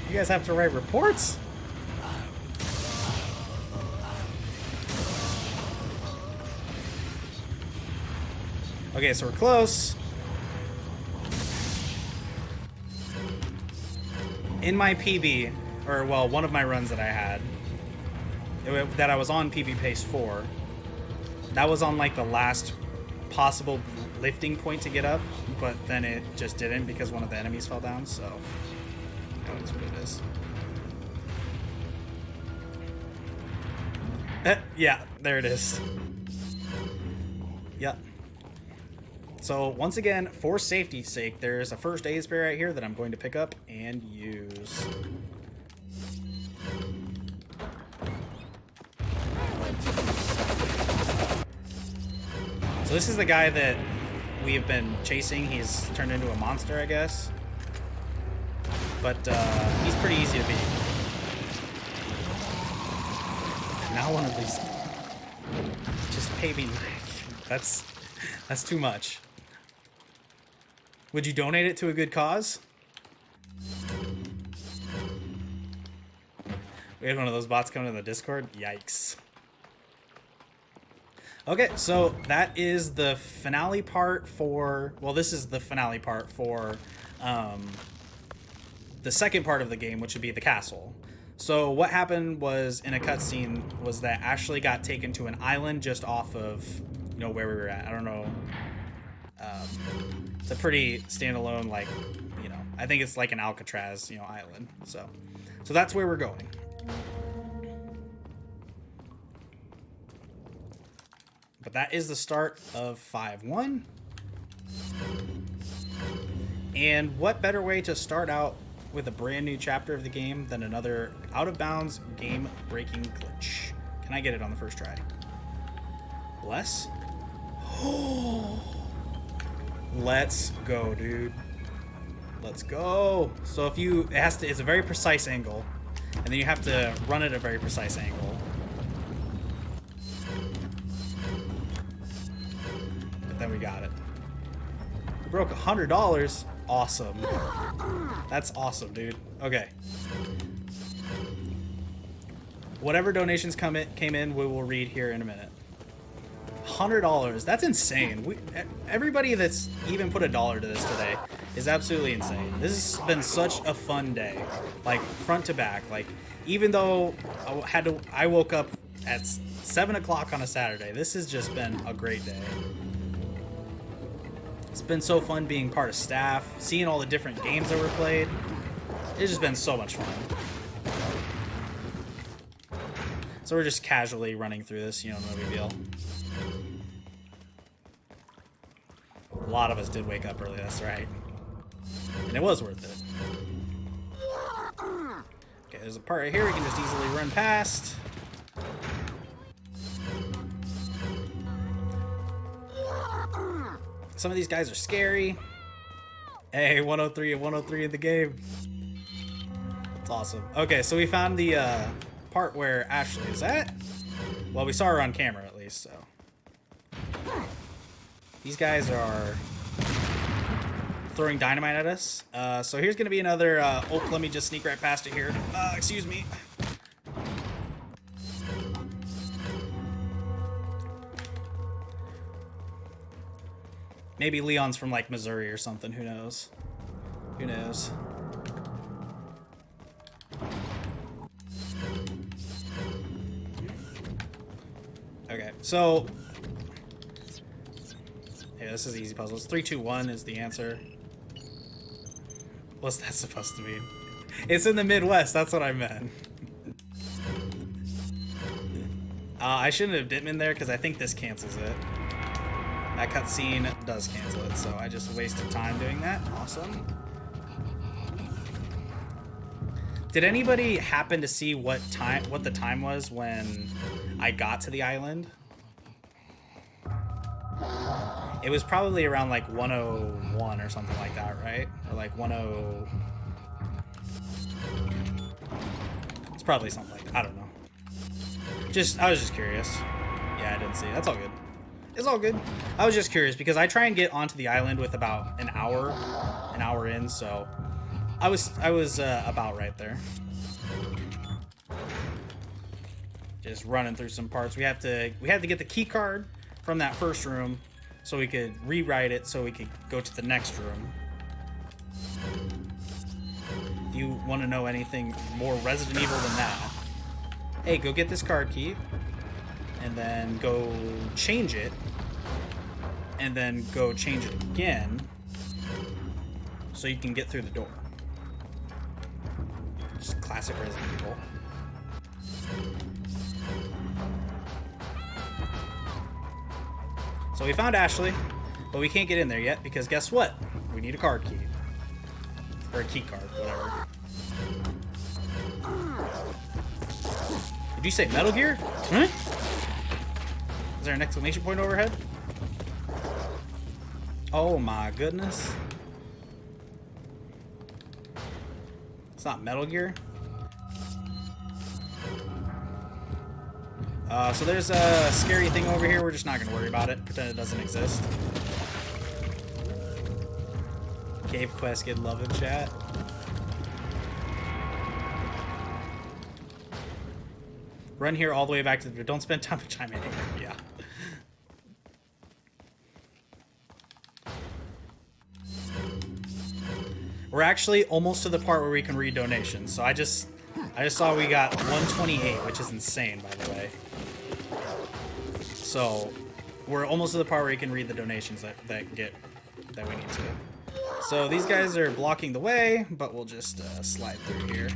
You guys have to write reports? Okay, so we're close. In my PB, or well, one of my runs that I had, that I was on PB Pace 4, that was on like the last possible lifting point to get up, but then it just didn't because one of the enemies fell down, so that is what it is. Yeah, there it is. Yep. So once again, for safety's sake, there's a first aid spray right here that I'm going to pick up and use. So this is the guy that we have been chasing. He's turned into a monster, I guess. But he's pretty easy to beat. Now one of these. Just pay me. That's too much. Would you donate it to a good cause? We had one of those bots come to the Discord. Yikes. Okay, so that is the finale part for... Well, this is the finale part for the second part of the game, which would be the castle. So what happened was, in a cutscene, was that Ashley got taken to an island just off of, you know, where we were at. I don't know. It's a pretty standalone, like, you know, I think it's like an Alcatraz, you know, island. So that's where we're going. But that is the start of 5.1. And what better way to start out with a brand new chapter of the game than another out-of-bounds game-breaking glitch. Can I get it on the first try? Bless? Let's go, dude. Let's go. So if you, it's a very precise angle, and then you have to run at a very precise angle. But then we got it. We broke $100. Awesome. That's awesome, dude. Okay. Whatever donations came in, we will read here in a minute. $100. That's insane. Everybody that's even put $1 to this today is absolutely insane. This has been such a fun day, like front to back. Like even though I woke up at 7 o'clock on a Saturday. This has just been a great day. It's been so fun being part of staff, seeing all the different games that were played. It's just been so much fun. So we're just casually running through this, you know, no big deal. A lot of us did wake up early, that's right. And it was worth it. Okay, there's a part right here we can just easily run past. Some of these guys are scary. Hey, 103 and 103 in the game. It's awesome. Okay, so we found the part where Ashley is at. Well, we saw her on camera at least, so. These guys are throwing dynamite at us. So here's going to be another... oh, let me just sneak right past it here. Excuse me. Maybe Leon's from like Missouri or something. Who knows? Who knows? Okay, so yeah, this is easy puzzles. 3, 2, 1 is the answer. What's that supposed to mean? It's in the Midwest. That's what I meant. I shouldn't have dipped in there because I think this cancels it. That cutscene does cancel it, so I just wasted time doing that. Awesome. Did anybody happen to see what the time was when I got to the island? It was probably around like 101 or something like that, right? Or like 10. It's probably something like that. I don't know. I was just curious. Yeah, I didn't see it. That's all good. It's all good. I was just curious because I try and get onto the island with about an hour in, so I was about right there. Just running through some parts. We had to get the key card from that first room so we could rewrite it so we could go to the next room. Do you want to know anything more Resident Evil than that? Hey, go get this card key, and then go change it, and then go change it again, so you can get through the door. Just classic Resident Evil. So we found Ashley, but we can't get in there yet because guess what? We need a card key. Or a key card, whatever. Did you say Metal Gear? Huh? Is there an exclamation point overhead? Oh my goodness. It's not Metal Gear. So there's a scary thing over here. We're just not going to worry about it. Pretend it doesn't exist. Cave Quest, get love in chat. Run here all the way back to the... Don't spend time to chime in here. Yeah. We're actually almost to the part where we can read donations. So I just saw we got 128, which is insane, by the way. So we're almost to the part where you can read the donations that we need to. So these guys are blocking the way, but we'll just slide through here.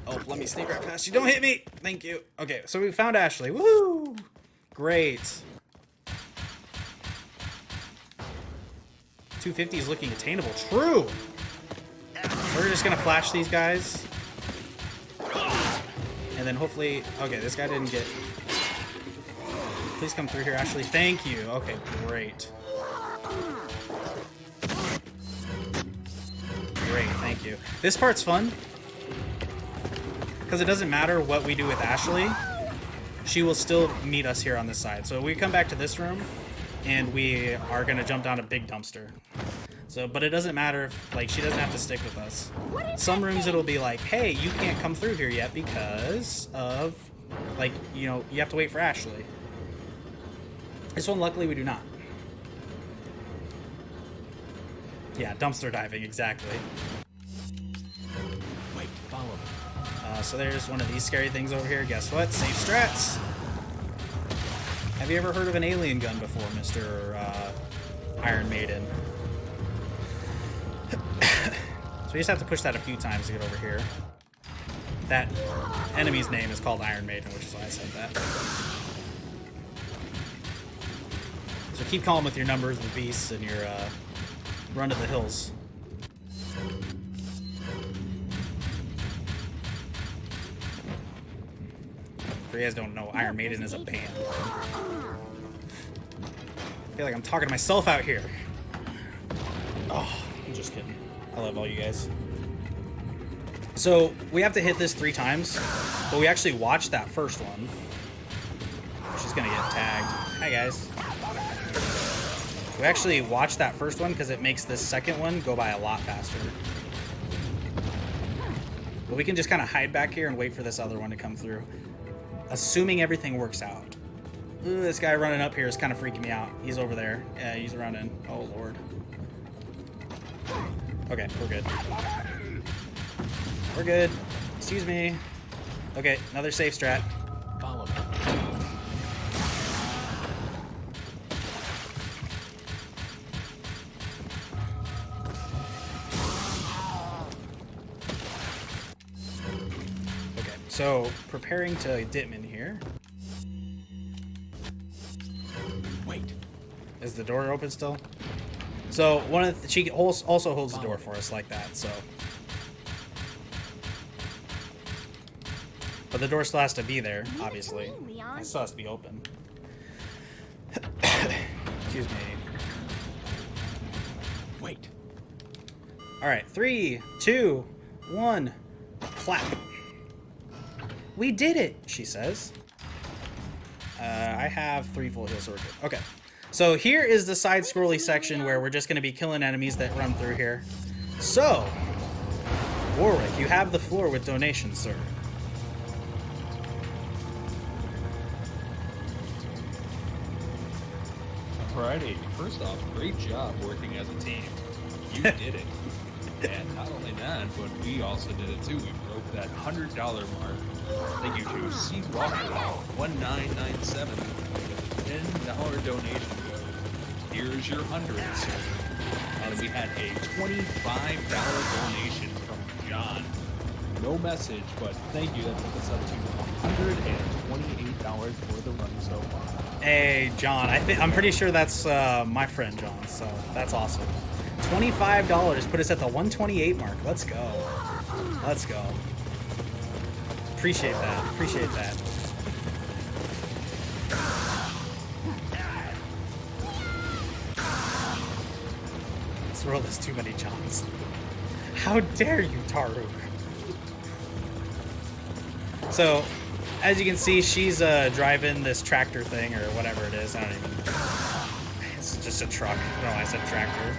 Oh, let me sneak right past you. Don't hit me! Thank you. Okay, so we found Ashley. Woohoo! Great. 250 is looking attainable. True! We're just gonna flash these guys. And then hopefully... Okay, this guy didn't get... Please come through here, Ashley. Thank you. Okay, great. Great, thank you. This part's fun. Because it doesn't matter what we do with Ashley. She will still meet us here on this side. So we come back to this room, and we are going to jump down a big dumpster. So, but it doesn't matter if, like, she doesn't have to stick with us. Some rooms it'll be like, hey, you can't come through here yet because of, like, you know, you have to wait for Ashley. This one, luckily, we do not. Yeah, dumpster diving, exactly. Wait, follow me. So there's one of these scary things over here. Guess what? Safe strats. Have you ever heard of an alien gun before, Mr. Iron Maiden? So we just have to push that a few times to get over here. That enemy's name is called Iron Maiden, which is why I said that. So keep calm with your numbers and beasts and your run to the hills. For you guys don't know, Iron Maiden is a band. I feel like I'm talking to myself out here. Oh, I'm just kidding. I love all you guys. So we have to hit this 3 times, but we actually watched that first one. She's gonna get tagged. Hi guys. We actually watched that first one because it makes this second one go by a lot faster. But we can just kind of hide back here and wait for this other one to come through. Assuming everything works out. Ooh, this guy running up here is kind of freaking me out. He's over there. Yeah, he's running. Oh, Lord. Okay, we're good. We're good. Excuse me. Okay, another safe strat. Follow me. Okay, so preparing to Ditman here. Wait. Is the door open still? So one of the, she also holds the door for us like that. So, but the door still has to be there, obviously. It still has to be open. Excuse me. Wait. All right, 3, 2, 1, clap. We did it, she says. I have 3 full heal sword. Okay. So here is the side-scrolly section where we're just going to be killing enemies that run through here. So, Warwick, you have the floor with donations, sir. Alrighty, first off, great job working as a team. You did it. And not only that, but we also did it too. We broke that $100 mark. Thank you to C Walker 1997 with a $10 donation code. Here's your hundreds. And we had a $25 donation from John. No message, but thank you. That took us up to $128 for the run so far. Hey, John. I'm pretty sure that's my friend John. So that's awesome. $25 put us at the 128 mark. Let's go. Let's go. Appreciate that. Appreciate that. This world has too many Johns. How dare you, Taru? So, as you can see, she's driving this tractor thing or whatever it is. I don't even. It's just a truck. No, I said tractor.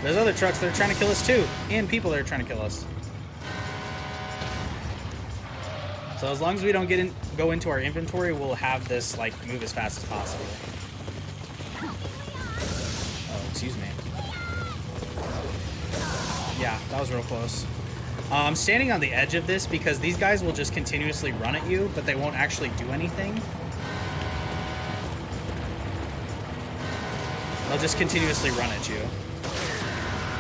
There's other trucks that are trying to kill us too, and people that are trying to kill us. So as long as we don't go into our inventory, we'll have this like move as fast as possible. Oh, excuse me. Yeah, that was real close. I'm standing on the edge of this because these guys will just continuously run at you, but they won't actually do anything. They'll just continuously run at you.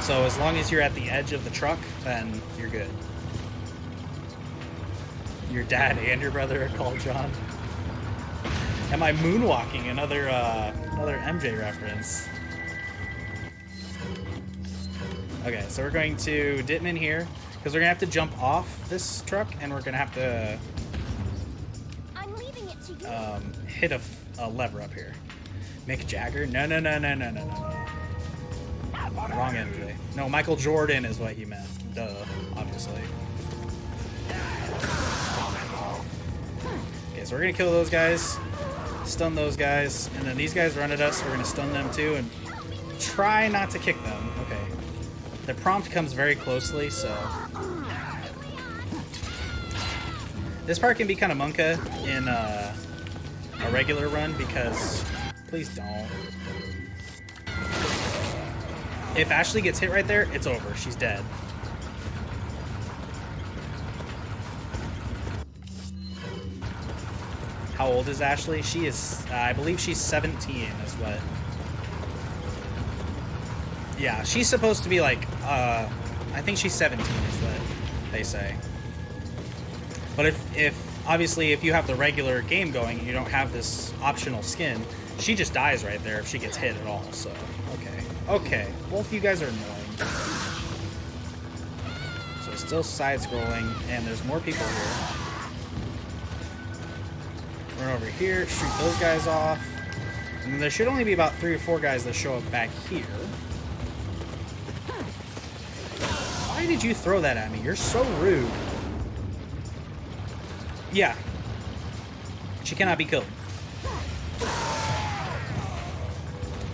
So as long as you're at the edge of the truck, then you're good. Your dad and your brother are called John. Am I moonwalking? Another MJ reference. Okay, so we're going to Ditman here because we're gonna have to jump off this truck and we're gonna have to hit a lever up here. Mick Jagger? No. Wrong MJ. No, Michael Jordan is what he meant. Duh, obviously. Okay, so we're gonna kill those guys, stun those guys, and then these guys run at us. We're gonna stun them too and try not to kick them. Okay. The prompt comes very closely, so this part can be kind of monka in a regular run because please don't. If Ashley gets hit right there, it's over. She's dead. How old is Ashley? She is, I believe she's 17 is what. Yeah, she's supposed to be like, I think she's 17 is what they say. But if obviously if you have the regular game going and you don't have this optional skin, she just dies right there if she gets hit at all, so, okay. Both of you guys are annoying. So it's still side-scrolling, and there's more people here. Run over here, shoot those guys off. And then there should only be about 3 or 4 guys that show up back here. Why did you throw that at me? You're so rude. Yeah. She cannot be killed.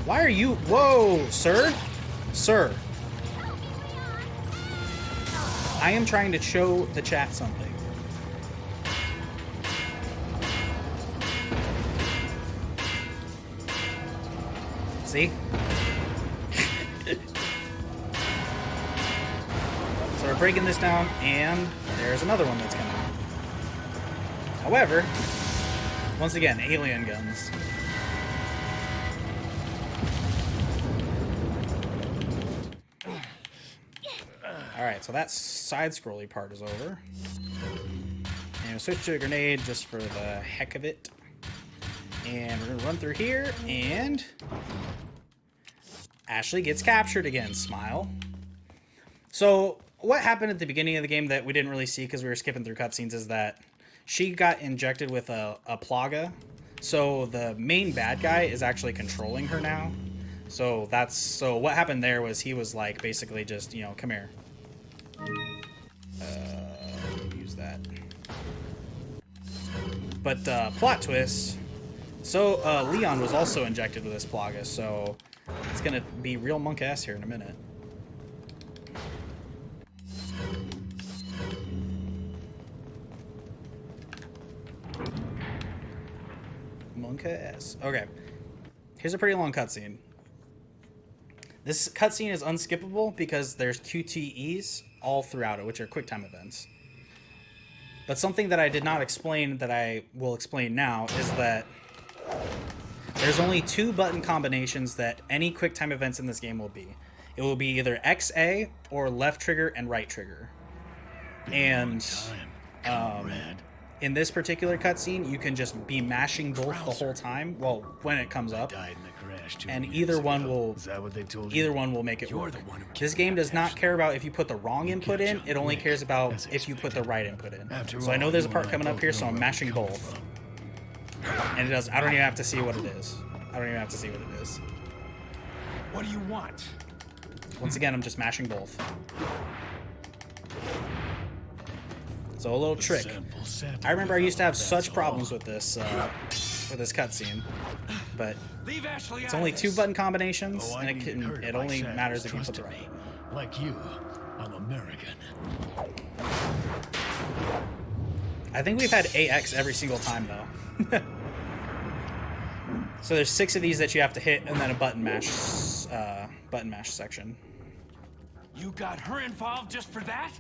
Why are you... Whoa, sir? Sir. I am trying to show the chat something. See? So we're breaking this down, and there's another one that's coming. However, once again, alien guns. Alright, so that side-scrolly part is over. And we'll switch to a grenade just for the heck of it. And we're going to run through here, and Ashley gets captured again. Smile. So what happened at the beginning of the game that we didn't really see because we were skipping through cutscenes is that she got injected with a plaga. So the main bad guy is actually controlling her now. So what happened there was he was like basically just, you know, come here. Use that. But plot twist. So Leon was also injected with this plaga, so it's gonna be real monk ass here in a minute. Monk ass. Okay. Here's a pretty long cutscene. This cutscene is unskippable because there's QTEs all throughout it, which are QuickTime events. But something that I did not explain that I will explain now is that there's only 2 button combinations that any QuickTime events in this game will be. It will be either XA or left trigger and right trigger. And in this particular cutscene, you can just be mashing both the whole time. Well, when it comes up, and either one will make it work. This game does not care about if you put the wrong input in. It only cares about if you put the right input in. So I know there's a part coming up here, so I'm mashing both. And it does. I don't even have to see what it is. What do you want? Once again, I'm just mashing both. So a little trick. I remember I used to have such problems with this cutscene, but it's only 2 button combinations, and it only matters if you put the right one. Like you, I'm American. I think we've had AX every single time though. So there's 6 of these that you have to hit, and then a button mash section. You got her involved just for that?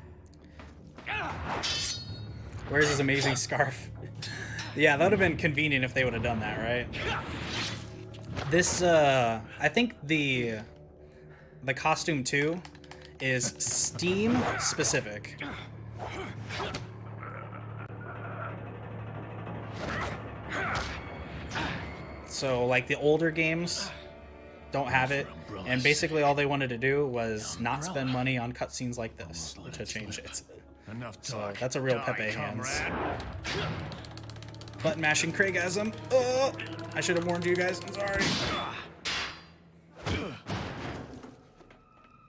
Where's his amazing scarf? Yeah, that would have been convenient if they would have done that, right? This, I think the costume too is Steam specific. So, like, the older games don't have it, and basically all they wanted to do was not spend money on cutscenes like this to change it. So that's a real Pepe hands. Button mashing Craigasm. Oh, I should have warned you guys. I'm sorry.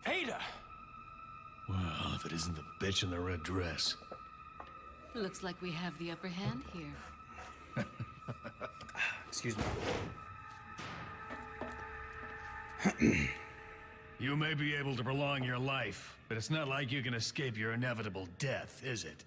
Ada. Well, if it isn't the bitch in the red dress. Looks like we have the upper hand here. Excuse me. You may be able to prolong your life, but it's not like you can escape your inevitable death, is it?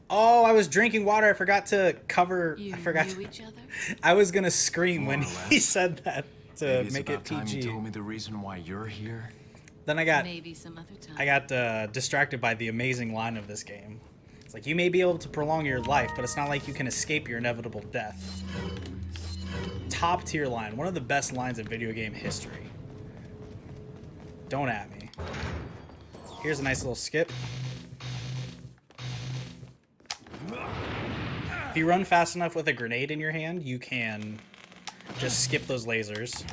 Oh, I was drinking water. I forgot to cover. You I forgot. knew each other? I was gonna scream when he said that to Maybe it's make about it time you PG. told me the reason why you're here. Then I got Maybe some other time. distracted by the amazing line of this game. It's like, you may be able to prolong your life, but it's not like you can escape your inevitable death. Top tier line, one of the best lines in video game history. Don't at me. Here's a nice little skip. If you run fast enough with a grenade in your hand, you can just skip those lasers.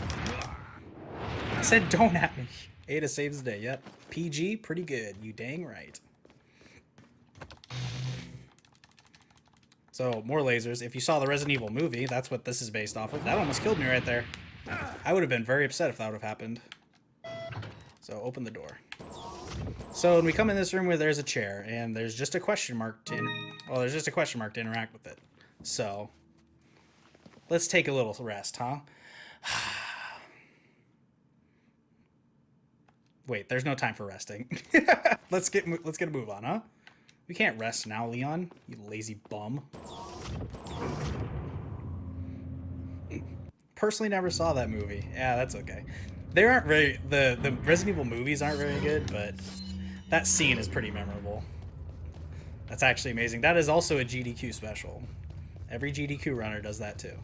I said don't at me. Ada saves the day. Yep. PG, pretty good. You dang right. So, more lasers. If you saw the Resident Evil movie, that's what this is based off of. That almost killed me right there. I would have been very upset if that would have happened. So, open the door. So, when we come in this room where there's a chair, and there's just a question mark to interact with it. So, let's take a little rest, huh? Wait, there's no time for resting. Let's get a move on, huh? We can't rest now, Leon. You lazy bum. personally never saw that movie. Yeah, that's okay. They aren't very the Resident Evil movies aren't very good, but that scene is pretty memorable. That's actually amazing. That is also a GDQ special. Every GDQ runner does that too.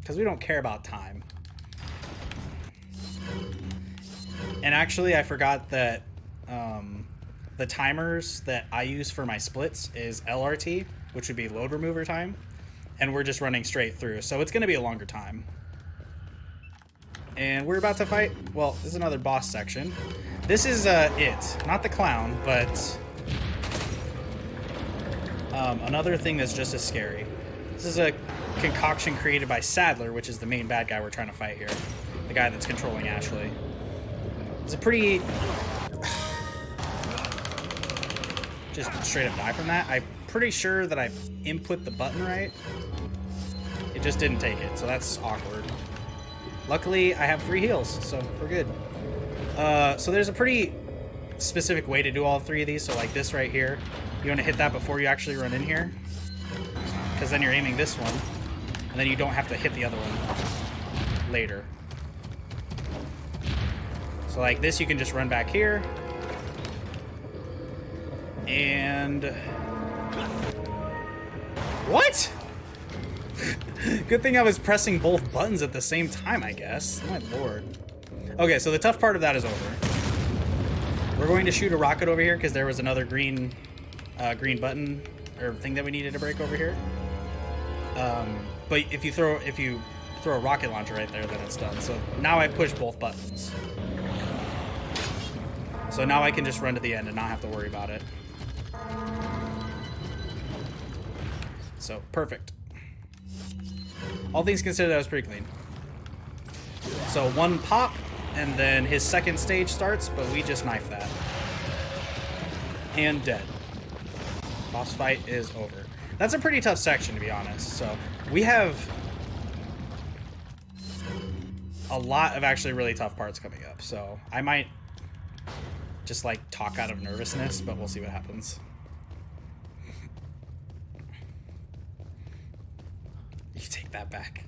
Because we don't care about time. And actually, I forgot that the timers that I use for my splits is LRT, which would be load remover time. And we're just running straight through, so it's going to be a longer time. And we're about to fight. Well, this is another boss section. This is it. Not the clown, but another thing that's just as scary. This is a concoction created by Sadler, which is the main bad guy we're trying to fight here. The guy that's controlling Ashley. It's a pretty... Just straight up die from that. I'm pretty sure that I input the button right. It just didn't take it, so that's awkward. Luckily, I have 3 heals, so we're good. So there's a pretty specific way to do all 3 of these. So like this right here, you want to hit that before you actually run in here, because then you're aiming this one, and then you don't have to hit the other one later. So like this, you can just run back here, and what? Good thing I was pressing both buttons at the same time, I guess. My lord. Okay, so the tough part of that is over. We're going to shoot a rocket over here because there was another green button or thing that we needed to break over here. But if you throw a rocket launcher right there, then it's done. So now I push both buttons. So now I can just run to the end and not have to worry about it. So perfect. All things considered, that was pretty clean. So 1 pop, and then his second stage starts, but we just knifed that. And dead. Boss fight is over. That's a pretty tough section, to be honest. So we have a lot of actually really tough parts coming up. So I might just like talk out of nervousness, but we'll see what happens. You take that back.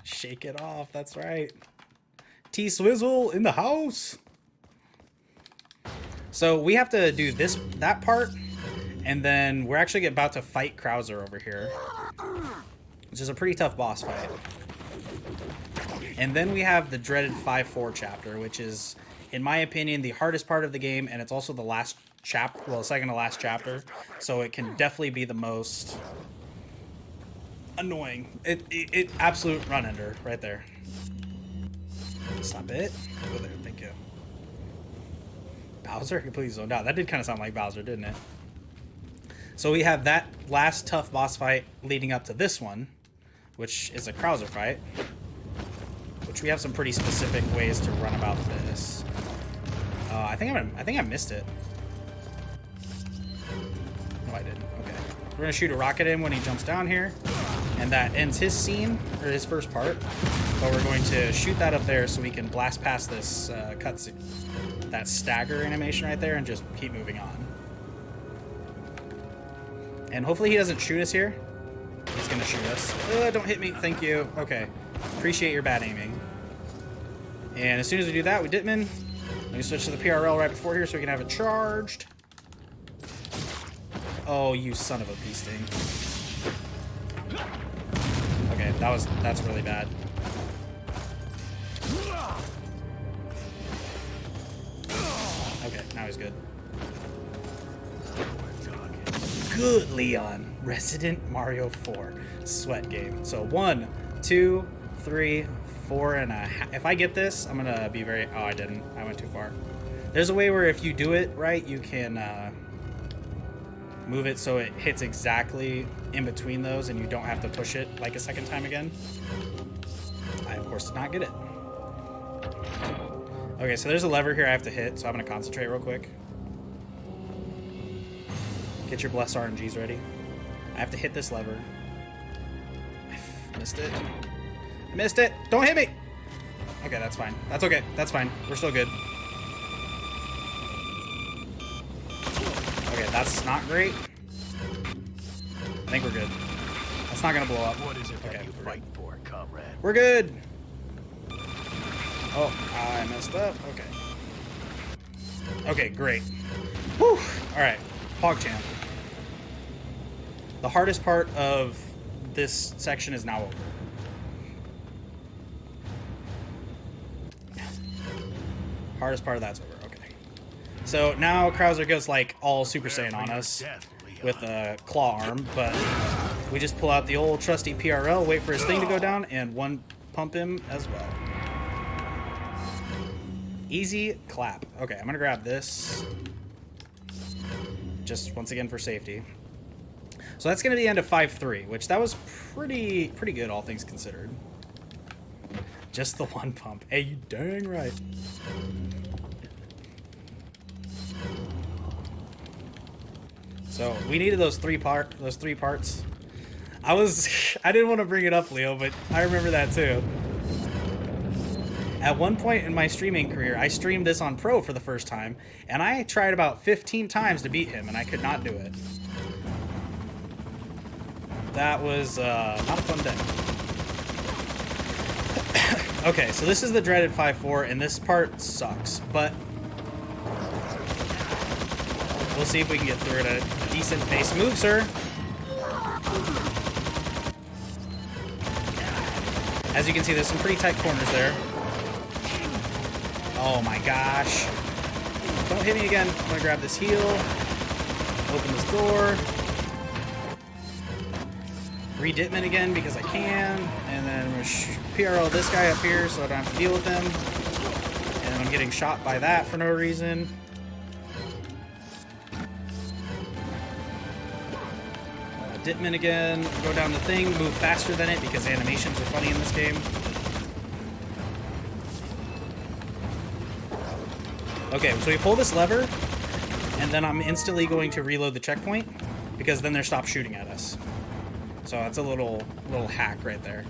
Shake it off, that's right. T-Swizzle in the house. So we have to do that part, and then we're actually about to fight Krauser over here, which is a pretty tough boss fight. And then we have the dreaded 5-4 chapter, which is, in my opinion, the hardest part of the game, and it's also the last chapter, well, second to last chapter, so it can definitely be the most annoying. It absolute run ender right there. Stop it. Go there, thank you. Bowser completely zoned out. That did kind of sound like Bowser, didn't it? So we have that last tough boss fight leading up to this one, which is a Krauser fight, which we have some pretty specific ways to run about this. I think I missed it. No, I didn't. Okay. We're gonna shoot a rocket in when he jumps down here, and that ends his scene, or his first part. But we're going to shoot that up there so we can blast past this cutscene, that stagger animation right there, and just keep moving on. And hopefully he doesn't shoot us here. He's gonna shoot us. Don't hit me, thank you. Okay, appreciate your bad aiming. And as soon as we do that, we Ditman. Let me switch to the PRL right before here so we can have it charged. Oh, you son of a bee sting. Okay, that's really bad. Okay, now he's good. Good, Leon. Resident Mario 4 sweat game. So 1, 2, 3, 4 and a half. If I get this, I'm gonna be very... Oh, I didn't. I went too far. There's a way where if you do it right, you can move it so it hits exactly in between those and you don't have to push it like a second time again. I, of course, did not get it. Okay, so there's a lever here I have to hit, so I'm gonna concentrate real quick. Get your blessed RNGs ready. I have to hit this lever. I missed it. I missed it! Don't hit me! Okay, that's fine. That's okay. That's fine. We're still good. Okay, that's not great. I think we're good. It's not gonna blow up. What is it that Okay, you fight for, comrade? we're good. Oh, I messed up. Okay. Okay, great. Whew. All right, PogChamp. The hardest part of this section is now over. Hardest part of that's over. Okay. So now Krauser goes like all Super Saiyan on us with a claw arm, but we just pull out the old trusty PRL, wait for his thing to go down, and one pump him as well. Easy clap. Okay, I'm gonna grab this. Just once again for safety. So that's gonna be the end of 5-3, which that was pretty good, all things considered. Just the one pump. Hey, you dang right. So we needed those three parts. I didn't want to bring it up, Leo, but I remember that too. At one point in my streaming career, I streamed this on Pro for the first time, and I tried about 15 times to beat him, and I could not do it. That was not a fun day. Okay, so this is the dreaded 5-4, and this part sucks, but we'll see if we can get through it at a decent pace. Move, sir. As you can see, there's some pretty tight corners there. Oh my gosh. Don't hit me again. I'm gonna grab this heal. Open this door. Redipman again because I can. And then I'm gonna PRL this guy up here so I don't have to deal with him. And then I'm getting shot by that for no reason. Dipman again. Go down the thing. Move faster than it because animations are funny in this game. Okay, so we pull this lever, and then I'm instantly going to reload the checkpoint, because then they're stopped shooting at us. So that's a little hack right there.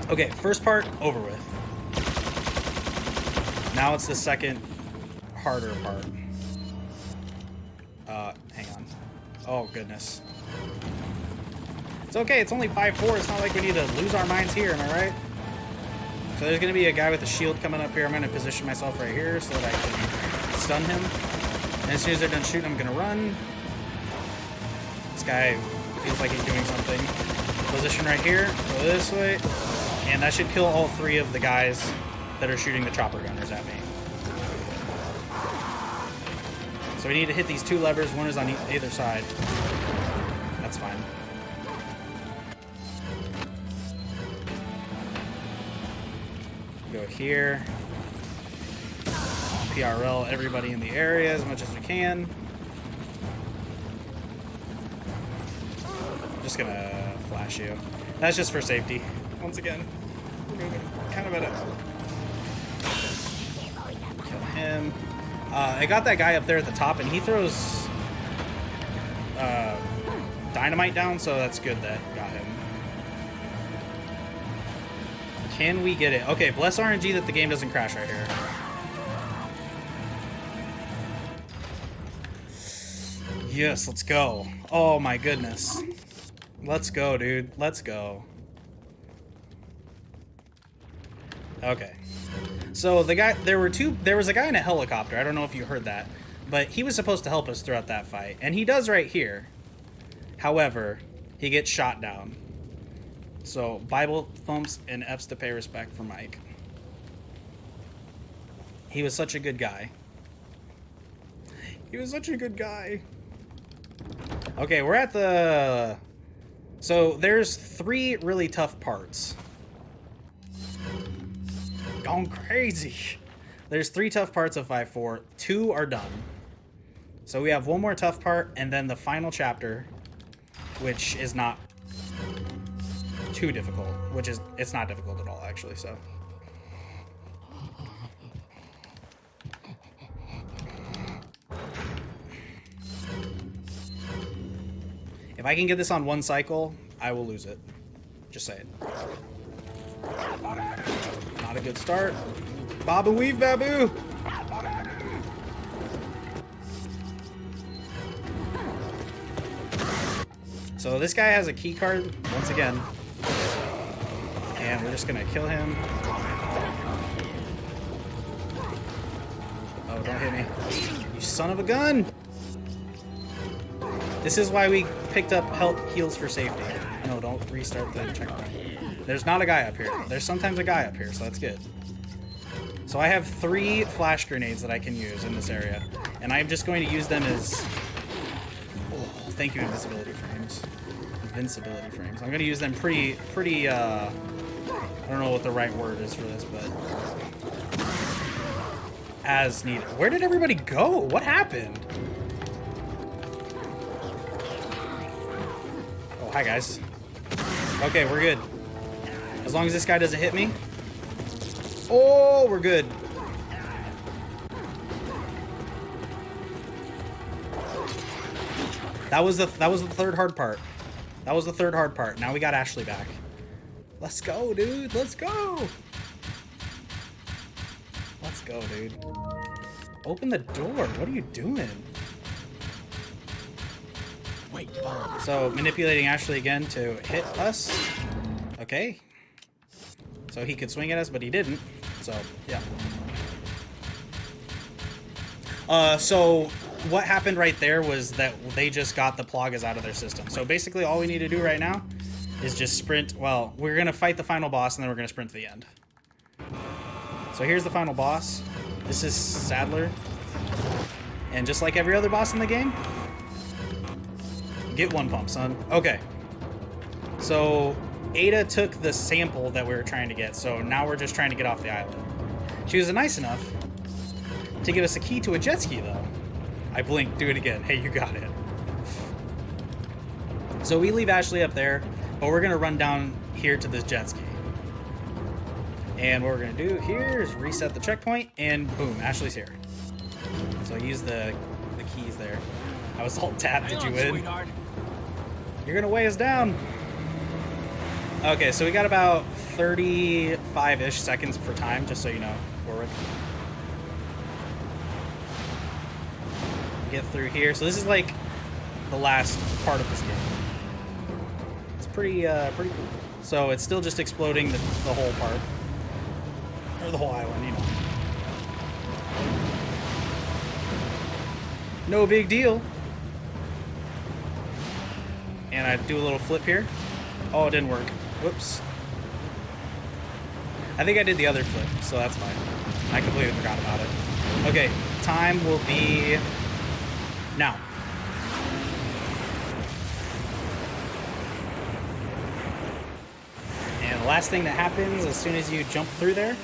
Okay, first part over with. Now it's the second harder part. Hang on. Oh goodness. It's okay, it's only 5-4, it's not like we need to lose our minds here, am I right? So there's going to be a guy with a shield coming up here. I'm going to position myself right here so that I can stun him. And as soon as they're done shooting, I'm going to run. This guy feels like he's doing something. Position right here. Go this way. And that should kill all three of the guys that are shooting the chopper gunners at me. So we need to hit these two levers. One is on either side. That's fine. Go here. PRL everybody in the area as much as we can. I'm just gonna flash you. That's just for safety. Once again, we're moving kind of at a... Kill him. I got that guy up there at the top, and he throws dynamite down, so that's good that got him. Can we get it? Okay, bless RNG that the game doesn't crash right here. Yes, let's go. Oh my goodness. Let's go, dude. Let's go. Okay. So the guy, there was a guy in a helicopter. I don't know if you heard that, but he was supposed to help us throughout that fight, and he does right here. However, he gets shot down. So, Bible thumps and F's to pay respect for Mike. He was such a good guy. He was such a good guy. Okay, we're at the... So, there's 3 really tough parts. Going crazy. There's 3 tough parts of 5-4. 2 are done. So, we have 1 more tough part, and then the final chapter, which is not too difficult, it's not difficult at all actually. So if I can get this on 1 cycle, I will lose it. Just saying. Not a good start. Bob and weave, Babu. So this guy has a key card once again. And we're just gonna kill him. Oh, don't hit me. You son of a gun! This is why we picked up health heals for safety. No, don't restart the checkpoint. There's not a guy up here. There's sometimes a guy up here, so that's good. So I have 3 flash grenades that I can use in this area. And I'm just going to use them as... Oh, thank you, invincibility frames. Invincibility frames. I'm going to use them pretty, I don't know what the right word is for this, but... as needed. Where did everybody go? What happened? Oh, hi, guys. Okay, we're good. As long as this guy doesn't hit me. Oh, we're good. That was the third hard part. That was the third hard part. Now we got Ashley back. Let's go, dude. Let's go. Let's go, dude. Open the door. What are you doing? Wait, So, manipulating Ashley again to hit us. Okay. So he could swing at us, but he didn't. So, yeah. So what happened right there was that they just got the Plagas out of their system. So basically all we need to do right now is just sprint. Well, we're going to fight the final boss, and then we're going to sprint to the end. So here's the final boss. This is Sadler. And just like every other boss in the game, get one pump, son. Okay. So Ada took the sample that we were trying to get, so now we're just trying to get off the island. She was nice enough to give us a key to a jet ski, though. I blinked. Do it again. Hey, you got it. So we leave Ashley up there, but we're going to run down here to this jet ski. And what we're going to do here is reset the checkpoint, and boom, Ashley's here. So use the keys there. I was all tapped. Did you win? Sweetheart. You're going to weigh us down. Okay, so we got about 35-ish seconds for time, just so you know, Warwick. Get through here. So this is like the last part of this game. It's pretty cool. So it's still just exploding the whole part. Or the whole island, you know. No big deal. And I do a little flip here. Oh, it didn't work. Whoops. I think I did the other flip, so that's fine. I completely forgot about it. Okay, time will be now. And the last thing that happens as soon as you jump through there,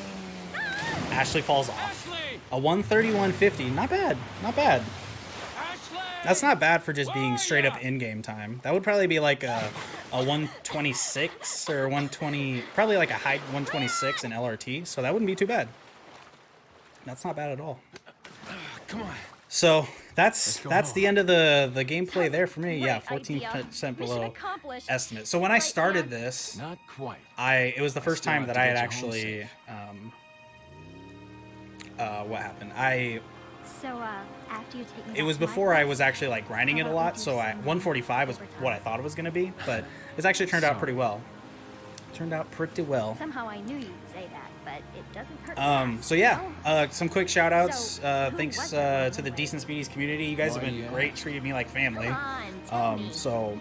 Ashley falls off. A 131.50, not bad, not bad. That's not bad for just being straight up in-game time. That would probably be like a 126 or 120, probably like a high 126 in LRT, so that wouldn't be too bad. That's not bad at all. Come on. So that's the end of the gameplay there for me. Yeah, Great 14% idea. below Mission accomplished. estimate. So when I started this, Not quite. it was the first still time have that to I had get you actually what happened? So, after you take me It was back to my before I place, was actually like grinding it a lot, so 145 was what I thought it was going to be, but it's actually turned out pretty well. Turned out pretty well. Somehow I knew you'd say that, but it doesn't hurt. to ask, So yeah, you know? some quick shout outs. So, who Thanks was it to the anyway? Decent Speedies community. You guys have been great, treated me like family. Come on, tell me. So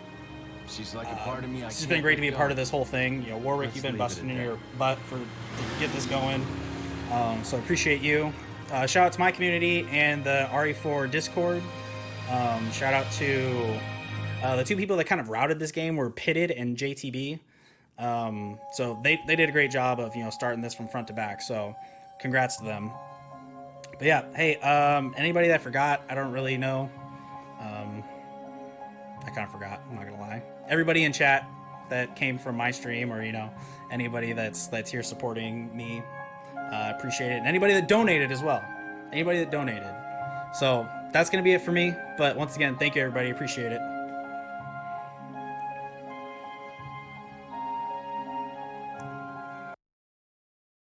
She's like a part of me. it's just been great to be a part of this whole thing. You know, Warwick, Let's you've been leave it busting at in that. your butt to get this going. So appreciate you. Shout out to my community and the RE4 Discord. Shout out to the two people that kind of routed this game were Pitted and JTB. So they did a great job of, you know, starting this from front to back. So congrats to them. But yeah, hey, anybody that forgot, I don't really know. I kind of forgot, I'm not gonna lie. Everybody in chat that came from my stream, or, you know, anybody that's here supporting me, appreciate it. And anybody that donated as well. Anybody that donated. So that's gonna be it for me. But once again, thank you everybody, appreciate it.